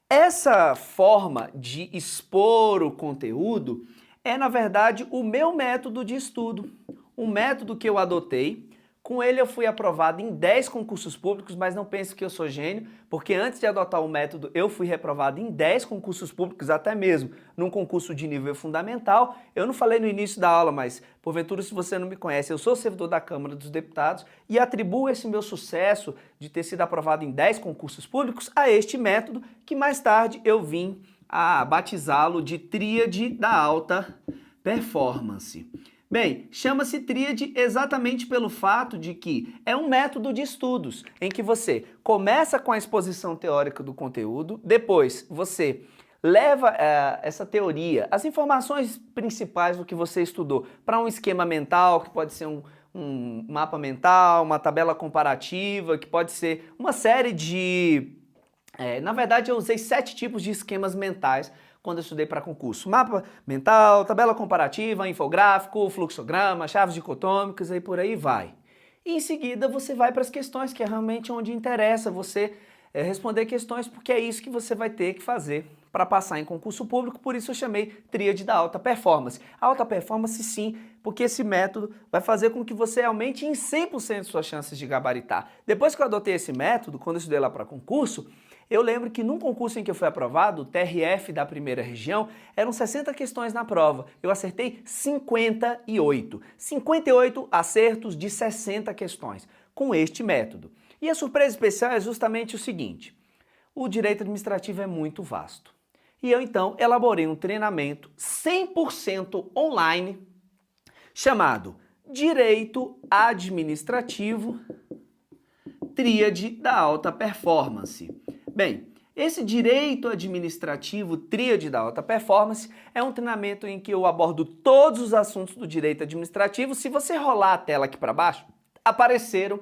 Essa forma de expor o conteúdo é, na verdade, o meu método de estudo. Um método que eu adotei. Com ele eu fui aprovado em 10 concursos públicos, mas não pense que eu sou gênio, porque antes de adotar o método eu fui reprovado em 10 concursos públicos, até mesmo num concurso de nível fundamental. Eu não falei no início da aula, mas porventura se você não me conhece, eu sou servidor da Câmara dos Deputados e atribuo esse meu sucesso de ter sido aprovado em 10 concursos públicos a este método, que mais tarde eu vim a batizá-lo de tríade da alta performance. Bem, chama-se tríade exatamente pelo fato de que é um método de estudos em que você começa com a exposição teórica do conteúdo, depois você leva essa teoria, as informações principais do que você estudou, para um esquema mental, que pode ser um mapa mental, uma tabela comparativa, que pode ser uma série de... na verdade, eu usei 7 tipos de esquemas mentais quando eu estudei para concurso. Mapa mental, tabela comparativa, infográfico, fluxograma, chaves dicotômicas e por aí vai. E em seguida você vai para as questões, que é realmente onde interessa você responder questões, porque é isso que você vai ter que fazer para passar em concurso público, por isso eu chamei tríade da alta performance. Alta performance sim, porque esse método vai fazer com que você aumente em 100% suas chances de gabaritar. Depois que eu adotei esse método, quando eu estudei lá para concurso, eu lembro que num concurso em que eu fui aprovado, o TRF da primeira região, eram 60 questões na prova. Eu acertei 58. 58 acertos de 60 questões com este método. E a surpresa especial é justamente o seguinte: o direito administrativo é muito vasto. E eu então elaborei um treinamento 100% online chamado Direito Administrativo Tríade da Alta Performance. Bem, esse direito administrativo tríade da alta performance é um treinamento em que eu abordo todos os assuntos do direito administrativo. Se você rolar a tela aqui para baixo, apareceram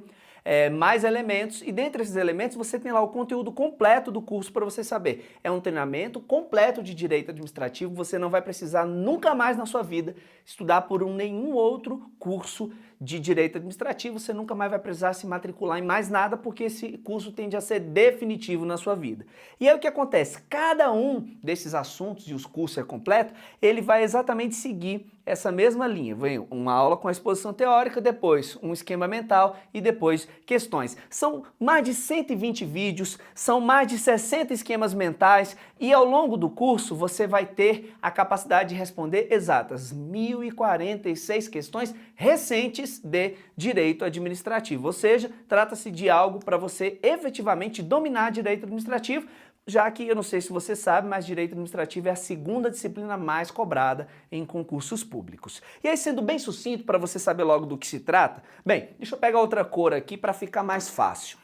mais elementos e dentre esses elementos você tem lá o conteúdo completo do curso para você saber. É um treinamento completo de direito administrativo, você não vai precisar nunca mais na sua vida estudar por nenhum outro curso de direito administrativo, você nunca mais vai precisar se matricular em mais nada, porque esse curso tende a ser definitivo na sua vida. E aí o que acontece? Cada um desses assuntos, e os cursos é completo, ele vai exatamente seguir essa mesma linha. Vem uma aula com a exposição teórica, depois um esquema mental e depois questões. São mais de 120 vídeos, são mais de 60 esquemas mentais e ao longo do curso você vai ter a capacidade de responder exatas 1.046 questões recentes de direito administrativo. Ou seja, trata-se de algo para você efetivamente dominar direito administrativo, já que eu não sei se você sabe, mas direito administrativo é a segunda disciplina mais cobrada em concursos públicos. E aí, sendo bem sucinto para você saber logo do que se trata, bem, deixa eu pegar outra cor aqui para ficar mais fácil.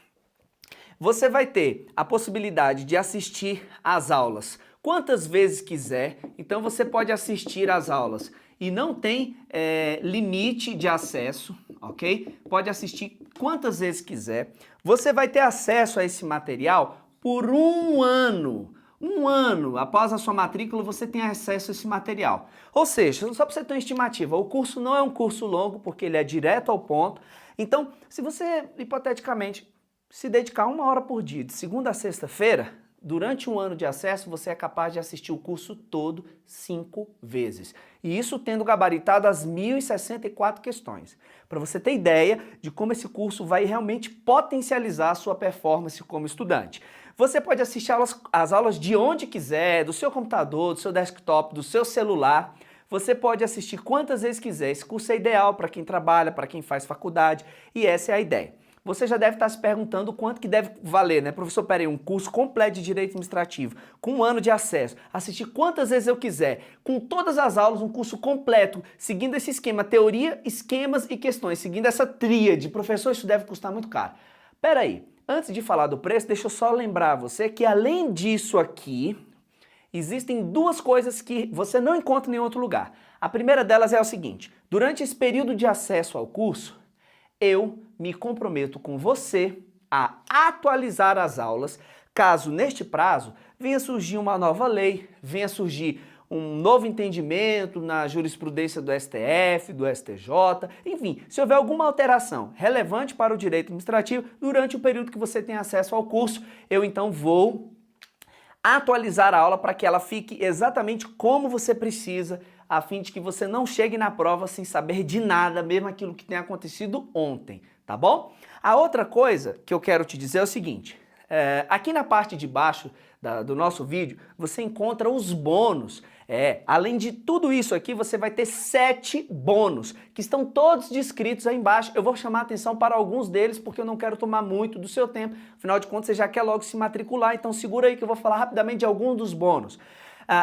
Você vai ter a possibilidade de assistir às aulas quantas vezes quiser, então você pode assistir às aulas e não tem limite de acesso, ok? Pode assistir quantas vezes quiser. Você vai ter acesso a esse material por um ano. Um ano após a sua matrícula você tem acesso a esse material. Ou seja, só para você ter uma estimativa, o curso não é um curso longo porque ele é direto ao ponto. Então, se você, hipoteticamente, se dedicar 1 hora por dia, de segunda a sexta-feira, durante um ano de acesso, você é capaz de assistir o curso todo 5 vezes. E isso tendo gabaritado as 1.064 questões. Para você ter ideia de como esse curso vai realmente potencializar a sua performance como estudante. Você pode assistir as aulas de onde quiser, do seu computador, do seu desktop, do seu celular. Você pode assistir quantas vezes quiser. Esse curso é ideal para quem trabalha, para quem faz faculdade, e essa é a ideia. Você já deve estar se perguntando quanto que deve valer, né? Professor, peraí, um curso completo de direito administrativo, com 1 ano de acesso, assistir quantas vezes eu quiser, com todas as aulas, um curso completo, seguindo esse esquema, teoria, esquemas e questões, seguindo essa tríade. Professor, isso deve custar muito caro. Peraí, antes de falar do preço, deixa eu só lembrar você que além disso aqui, existem 2 coisas que você não encontra em outro lugar. A primeira delas é o seguinte: durante esse período de acesso ao curso, eu me comprometo com você a atualizar as aulas, caso neste prazo venha surgir uma nova lei, venha surgir um novo entendimento na jurisprudência do STF, do STJ, enfim, se houver alguma alteração relevante para o direito administrativo durante o período que você tem acesso ao curso, eu então vou atualizar a aula para que ela fique exatamente como você precisa, a fim de que você não chegue na prova sem saber de nada, mesmo aquilo que tenha acontecido ontem, tá bom? A outra coisa que eu quero te dizer é o seguinte: aqui na parte de baixo do nosso vídeo, você encontra os bônus. Além de tudo isso aqui, você vai ter 7 bônus, que estão todos descritos aí embaixo. Eu vou chamar a atenção para alguns deles, porque eu não quero tomar muito do seu tempo. Afinal de contas, você já quer logo se matricular, então segura aí que eu vou falar rapidamente de alguns dos bônus.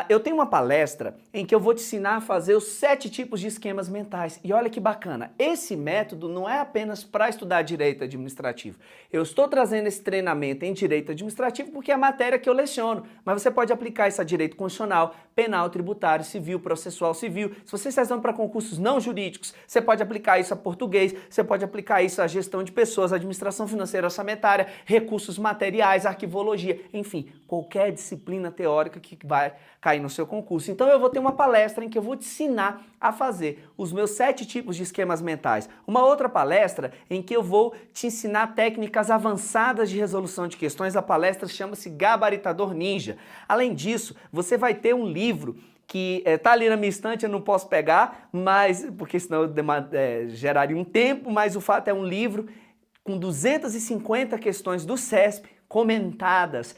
Eu tenho uma palestra em que eu vou te ensinar a fazer os 7 tipos de esquemas mentais. E olha que bacana, esse método não é apenas para estudar direito administrativo. Eu estou trazendo esse treinamento em direito administrativo porque é a matéria que eu leciono, mas você pode aplicar isso a direito constitucional, penal, tributário, civil, processual, civil. Se você está estudando para concursos não jurídicos, você pode aplicar isso a português, você pode aplicar isso a gestão de pessoas, administração financeira, orçamentária, recursos materiais, arquivologia, enfim, qualquer disciplina teórica que vai cair no seu concurso. Então eu vou ter uma palestra em que eu vou te ensinar a fazer os meus 7 tipos de esquemas mentais. Uma outra palestra em que eu vou te ensinar técnicas avançadas de resolução de questões. A palestra chama-se Gabaritador Ninja. Além disso, você vai ter um livro que tá ali na minha estante, eu não posso pegar, mas porque senão geraria um tempo, mas o fato é um livro com 250 questões do CESP comentadas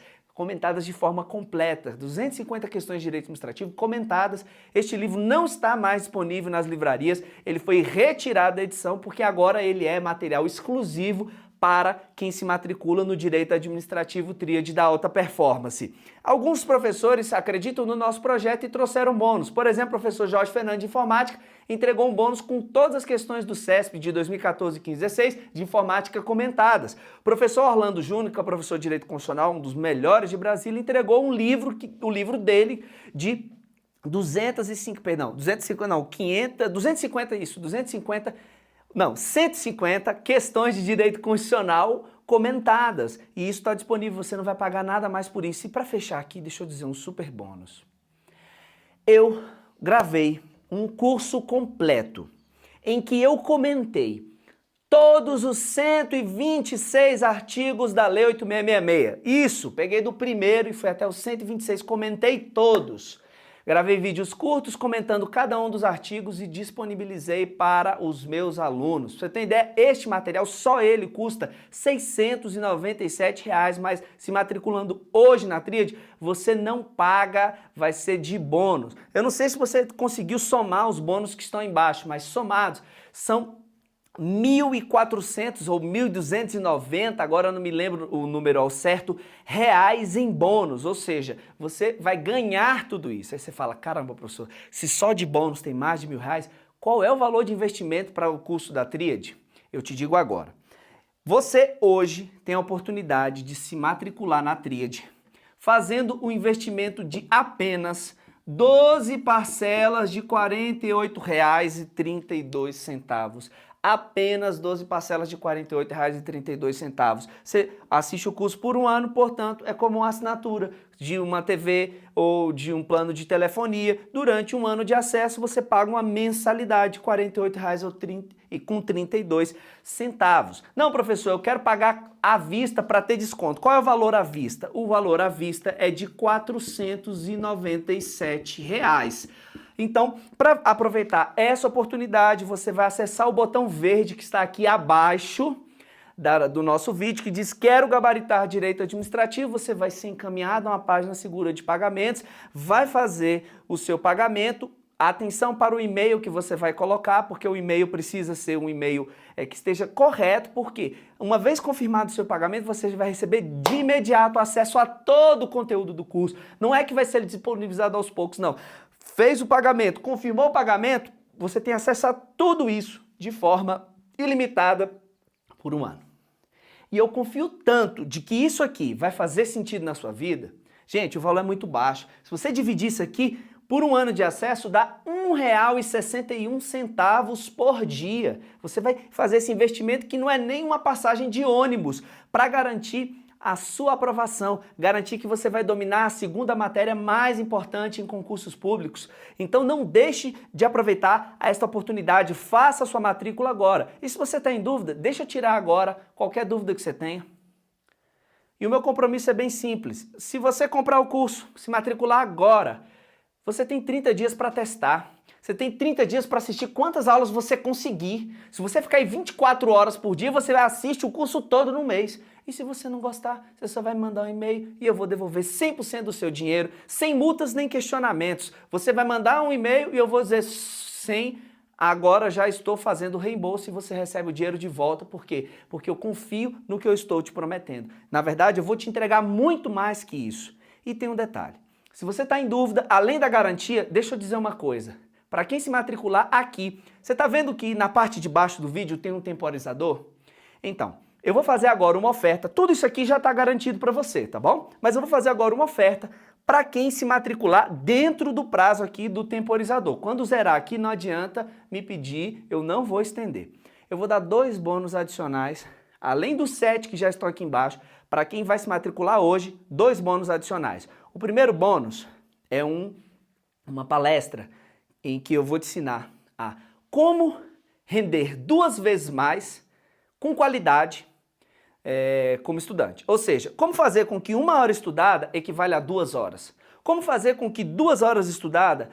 de forma completa, 250 questões de direito administrativo comentadas. Este livro não está mais disponível nas livrarias, ele foi retirado da edição porque agora ele é material exclusivo para quem se matricula no Direito Administrativo Tríade da Alta Performance. Alguns professores acreditam no nosso projeto e trouxeram bônus. Por exemplo, o professor Jorge Fernandes de Informática entregou um bônus com todas as questões do CESP de 2014, 15 e 16 de informática comentadas. O professor Orlando Júnior, que é professor de Direito Constitucional, um dos melhores de Brasília, entregou o livro dele de 150 questões de direito constitucional comentadas. E isso está disponível, você não vai pagar nada mais por isso. E para fechar aqui, deixa eu dizer um super bônus. Eu gravei um curso completo em que eu comentei todos os 126 artigos da Lei 8666. Isso, peguei do primeiro e fui até o 126, comentei todos. Gravei vídeos curtos comentando cada um dos artigos e disponibilizei para os meus alunos. Pra você ter ideia, este material, só ele custa R$ 697, mas se matriculando hoje na Tríade, você não paga, vai ser de bônus. Eu não sei se você conseguiu somar os bônus que estão embaixo, mas somados são 1.400 ou 1.290, agora eu não me lembro o número ao certo, reais em bônus, ou seja, você vai ganhar tudo isso. Aí você fala, caramba, professor, se só de bônus tem mais de R$ 1.000, qual é o valor de investimento para o curso da Tríade? Eu te digo agora. Você hoje tem a oportunidade de se matricular na Tríade, fazendo um investimento de apenas 12 parcelas de R$ 48,32. Apenas 12 parcelas de R$ 48,32. Você assiste o curso por um ano, portanto, é como uma assinatura de uma TV ou de um plano de telefonia. Durante um ano de acesso, você paga uma mensalidade de R$ 48,32. Não, professor, eu quero pagar à vista para ter desconto. Qual é o valor à vista? O valor à vista é de R$ 497. Então, para aproveitar essa oportunidade, você vai acessar o botão verde que está aqui abaixo do nosso vídeo, que diz Quero gabaritar direito administrativo. Você vai ser encaminhado a uma página segura de pagamentos, vai fazer o seu pagamento. Atenção para o e-mail que você vai colocar, porque o e-mail precisa ser um e-mail que esteja correto, porque uma vez confirmado o seu pagamento, você vai receber de imediato acesso a todo o conteúdo do curso. Não é que vai ser disponibilizado aos poucos, não. Fez o pagamento, confirmou o pagamento, você tem acesso a tudo isso de forma ilimitada por um ano. E eu confio tanto de que isso aqui vai fazer sentido na sua vida. Gente, o valor é muito baixo. Se você dividir isso aqui por um ano de acesso, dá R$ 1,61 por dia. Você vai fazer esse investimento que não é nem uma passagem de ônibus para garantir a sua aprovação, garantir que você vai dominar a segunda matéria mais importante em concursos públicos. Então não deixe de aproveitar esta oportunidade, faça a sua matrícula agora. E se você está em dúvida, deixa eu tirar agora qualquer dúvida que você tenha. E o meu compromisso é bem simples. Se você comprar o curso, se matricular agora, você tem 30 dias para testar. Você tem 30 dias para assistir quantas aulas você conseguir. Se você ficar aí 24 horas por dia, você assiste o curso todo no mês. E se você não gostar, você só vai me mandar um e-mail e eu vou devolver 100% do seu dinheiro, sem multas nem questionamentos. Você vai mandar um e-mail e eu vou dizer sim, agora já estou fazendo o reembolso e você recebe o dinheiro de volta. Por quê? Porque eu confio no que eu estou te prometendo. Na verdade, eu vou te entregar muito mais que isso. E tem um detalhe. Se você está em dúvida, além da garantia, deixa eu dizer uma coisa. Para quem se matricular aqui, você está vendo que na parte de baixo do vídeo tem um temporizador? Então, eu vou fazer agora uma oferta. Tudo isso aqui já está garantido para você, tá bom? Mas eu vou fazer agora uma oferta para quem se matricular dentro do prazo aqui do temporizador. Quando zerar aqui, não adianta me pedir, eu não vou estender. Eu vou dar 2 bônus adicionais, além dos 7 que já estão aqui embaixo, para quem vai se matricular hoje, 2 bônus adicionais. O primeiro bônus é uma palestra em que eu vou te ensinar a como render 2 vezes mais com qualidade como estudante. Ou seja, como fazer com que 1 hora estudada equivale a 2 horas. Como fazer com que 2 horas estudada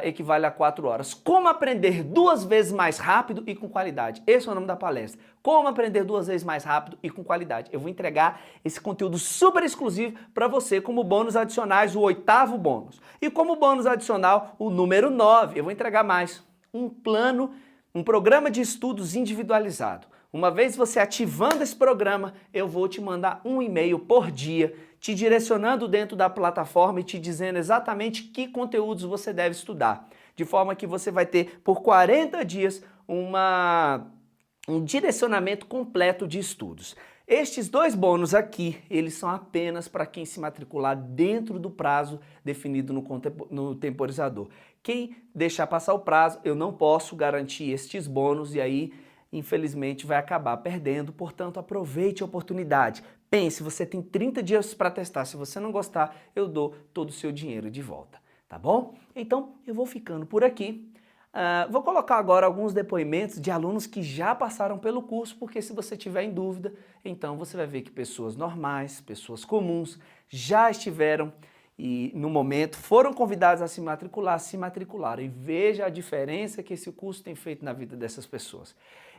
equivale a 4 horas. Como aprender 2 vezes mais rápido e com qualidade. Esse é o nome da palestra. Como aprender 2 vezes mais rápido e com qualidade. Eu vou entregar esse conteúdo super exclusivo para você como bônus adicionais, o 8º bônus. E como bônus adicional, o número 9. Eu vou entregar mais. Um programa de estudos individualizado. Uma vez você ativando esse programa, eu vou te mandar um e-mail por dia, te direcionando dentro da plataforma e te dizendo exatamente que conteúdos você deve estudar. De forma que você vai ter por 40 dias um direcionamento completo de estudos. Estes 2 bônus aqui, eles são apenas para quem se matricular dentro do prazo definido no temporizador. Quem deixar passar o prazo, eu não posso garantir estes bônus e aí, infelizmente, vai acabar perdendo. Portanto, aproveite a oportunidade. Pense, você tem 30 dias para testar. Se você não gostar, eu dou todo o seu dinheiro de volta, tá bom? Então, eu vou ficando por aqui. Vou colocar agora alguns depoimentos de alunos que já passaram pelo curso, porque se você tiver em dúvida, então você vai ver que pessoas normais, pessoas comuns, já estiveram e no momento foram convidados a se matricularam e veja a diferença que esse curso tem feito na vida dessas pessoas.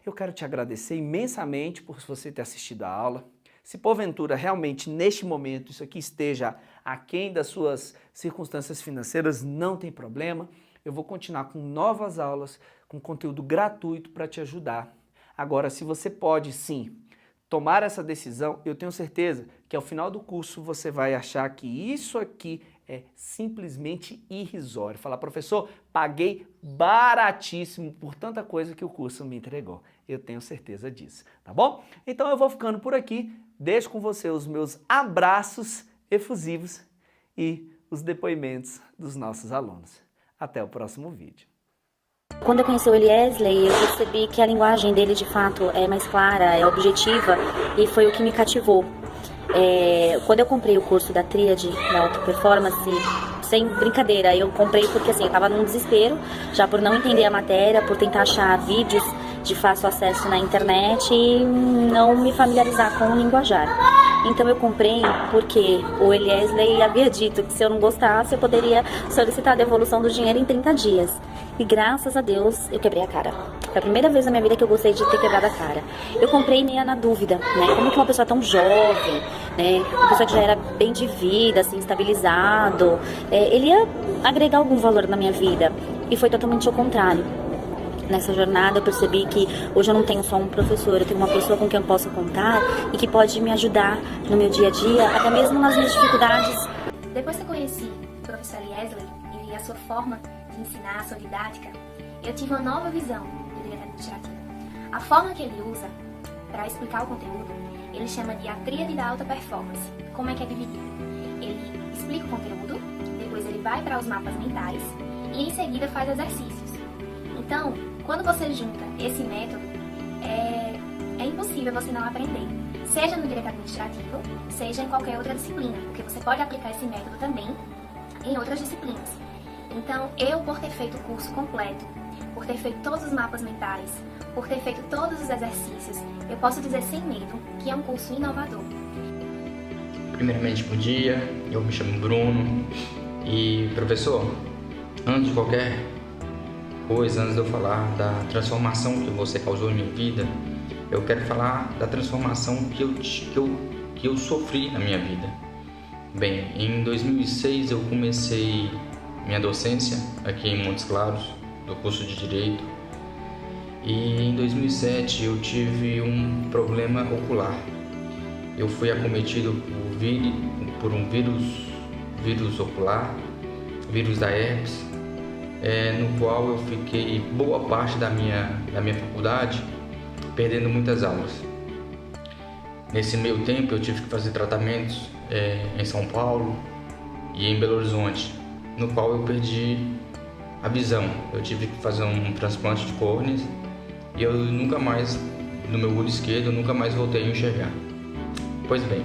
Eu quero te agradecer imensamente por você ter assistido a aula. Se porventura realmente neste momento isso aqui esteja aquém das suas circunstâncias financeiras, não tem problema. Eu vou continuar com novas aulas, com conteúdo gratuito para te ajudar. Agora, se você pode sim tomar essa decisão, eu tenho certeza que ao final do curso você vai achar que isso aqui é simplesmente irrisório. Falar, professor, paguei baratíssimo por tanta coisa que o curso me entregou. Eu tenho certeza disso, tá bom? Então eu vou ficando por aqui, deixo com você os meus abraços efusivos e os depoimentos dos nossos alunos. Até o próximo vídeo. Quando eu conheci o Eliesley, eu percebi que a linguagem dele de fato é mais clara, é objetiva e foi o que me cativou. Quando eu comprei o curso da Tríade, da Alta Performance, sem brincadeira, eu comprei porque assim, eu tava num desespero, já por não entender a matéria, por tentar achar vídeos de fácil acesso na internet e não me familiarizar com o linguajar. Então eu comprei porque o Eliesley havia dito que se eu não gostasse, eu poderia solicitar a devolução do dinheiro em 30 dias. E graças a Deus, eu quebrei a cara. Foi a primeira vez na minha vida que eu gostei de ter quebrado a cara. Eu comprei meio na dúvida, né? Como que uma pessoa tão jovem, né? Uma pessoa que já era bem de vida, assim, estabilizado, ele ia agregar algum valor na minha vida. E foi totalmente ao contrário. Nessa jornada eu percebi que hoje eu não tenho só um professor, eu tenho uma pessoa com quem eu posso contar e que pode me ajudar no meu dia a dia, até mesmo nas minhas dificuldades. Depois que eu conheci o professor Eliesley e vi a sua forma de ensinar, a sua didática, eu tive uma nova visão do direito administrativo. A forma que ele usa para explicar o conteúdo, ele chama de a tríade da alta performance. Como é que é dividido? Ele explica o conteúdo, depois ele vai para os mapas mentais e em seguida faz exercícios. Então, quando você junta esse método, é impossível você não aprender, seja no direito administrativo, seja em qualquer outra disciplina, porque você pode aplicar esse método também em outras disciplinas. Então, eu, por ter feito o curso completo, por ter feito todos os mapas mentais, por ter feito todos os exercícios, eu posso dizer sem medo que é um curso inovador. Primeiramente, bom dia, eu me chamo Bruno e, professor, antes de qualquer coisa, antes de eu falar da transformação que você causou em minha vida, eu quero falar da transformação que eu sofri na minha vida. Bem, em 2006 eu comecei minha docência aqui em Montes Claros, do curso de Direito, e em 2007 eu tive um problema ocular. Eu fui acometido por um vírus vírus ocular, vírus da herpes, no qual eu fiquei boa parte da minha faculdade perdendo muitas aulas. Nesse meio tempo eu tive que fazer tratamentos em São Paulo e em Belo Horizonte, no qual eu perdi a visão. Eu tive que fazer um transplante de córneas e eu nunca mais, no meu olho esquerdo, eu nunca mais voltei a enxergar. Pois bem,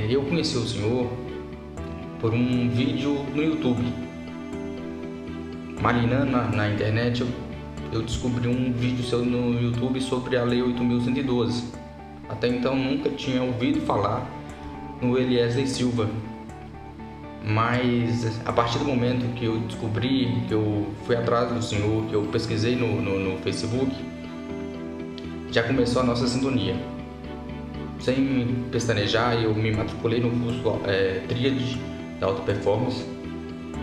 eu conheci o senhor por um vídeo no YouTube. Marinando na internet, eu descobri um vídeo seu no YouTube sobre a Lei 8.112. Até então nunca tinha ouvido falar no Eliesley Silva. Mas a partir do momento que eu descobri, que eu fui atrás do senhor, que eu pesquisei no Facebook, já começou a nossa sintonia. Sem pestanejar, eu me matriculei no curso Tríade da Alta Performance,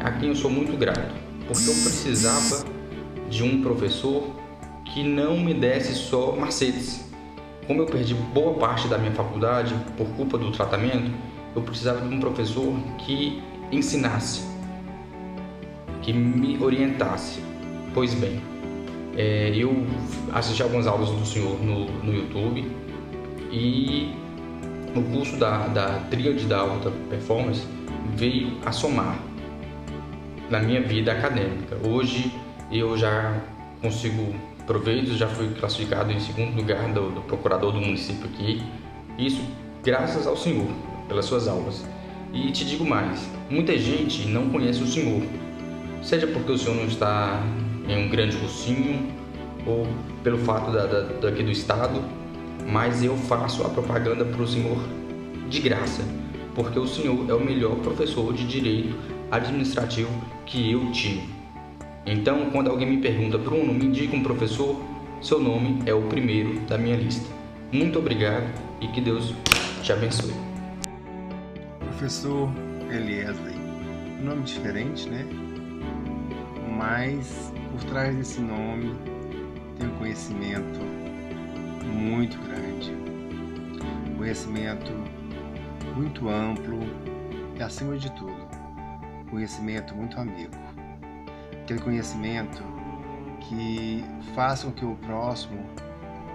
a quem eu sou muito grato, porque eu precisava de um professor que não me desse só macetes. Como eu perdi boa parte da minha faculdade por culpa do tratamento, eu precisava de um professor que ensinasse, que me orientasse. Pois bem, eu assisti algumas aulas do senhor no YouTube e o curso da Tríade da Alta Performance veio a somar na minha vida acadêmica. Hoje eu já consigo proveitos, já fui classificado em segundo lugar do procurador do município aqui, isso graças ao senhor, pelas suas aulas. E te digo mais, muita gente não conhece o senhor, seja porque o senhor não está em um grande cursinho ou pelo fato daqui do estado, mas eu faço a propaganda para o senhor de graça, porque o senhor é o melhor professor de direito administrativo que eu tive. Então, quando alguém me pergunta, Bruno, me indica um professor, seu nome é o primeiro da minha lista. Muito obrigado e que Deus te abençoe. Professor Eliesley, um nome diferente, né? Mas por trás desse nome tem um conhecimento muito grande, um conhecimento muito amplo e, acima de tudo, um conhecimento muito amigo. Aquele conhecimento que faz com que o próximo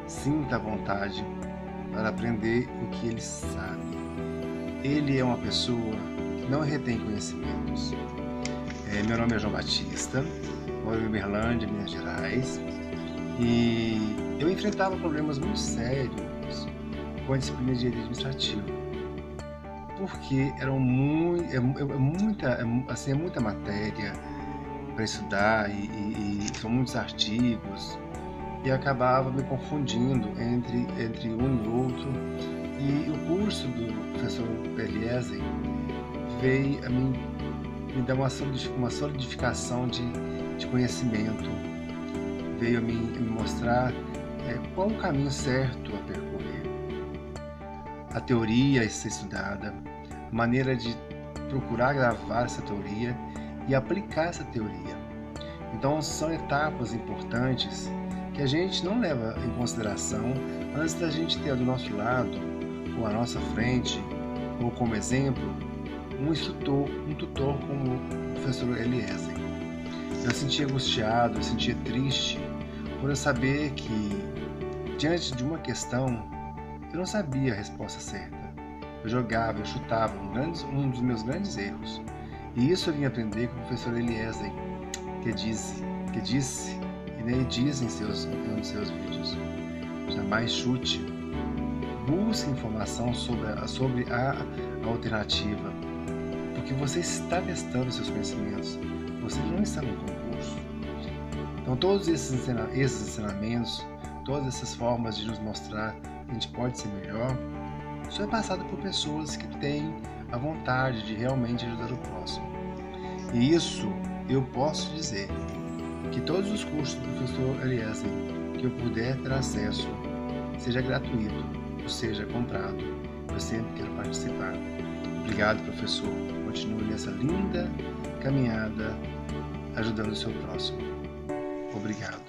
sinta a vontade para aprender o que ele sabe. Ele é uma pessoa que não retém conhecimentos. Meu nome é João Batista, moro em Uberlândia, Minas Gerais, e eu enfrentava problemas muito sérios com a disciplina de direito administrativo, porque é muita matéria para estudar e são muitos artigos, e acabava me confundindo entre um e outro. E o curso do professor Eliesley veio a me dar uma solidificação de conhecimento, veio a me mostrar qual o caminho certo a percorrer, a teoria a ser estudada, a maneira de procurar gravar essa teoria e aplicar essa teoria. Então são etapas importantes que a gente não leva em consideração antes da gente ter do nosso lado, ou à nossa frente, ou como exemplo, um instrutor, um tutor como o professor Eliesley. Eu sentia angustiado, eu sentia triste por eu saber que, diante de uma questão, eu não sabia a resposta certa. Eu jogava, eu chutava, um dos meus grandes erros. E isso eu vim aprender com o professor Eliesley, que disse, e diz em um dos seus vídeos: jamais chute, busque informação sobre a alternativa, porque você está testando seus conhecimentos, você não está no concurso. Então todos esses ensinamentos, todas essas formas de nos mostrar que a gente pode ser melhor, isso é passado por pessoas que têm a vontade de realmente ajudar o próximo. E isso eu posso dizer, que todos os cursos do professor Eliesley que eu puder ter acesso, seja gratuito ou seja comprado, eu sempre quero participar. Obrigado, professor. Continue nessa linda caminhada ajudando o seu próximo. Obrigado.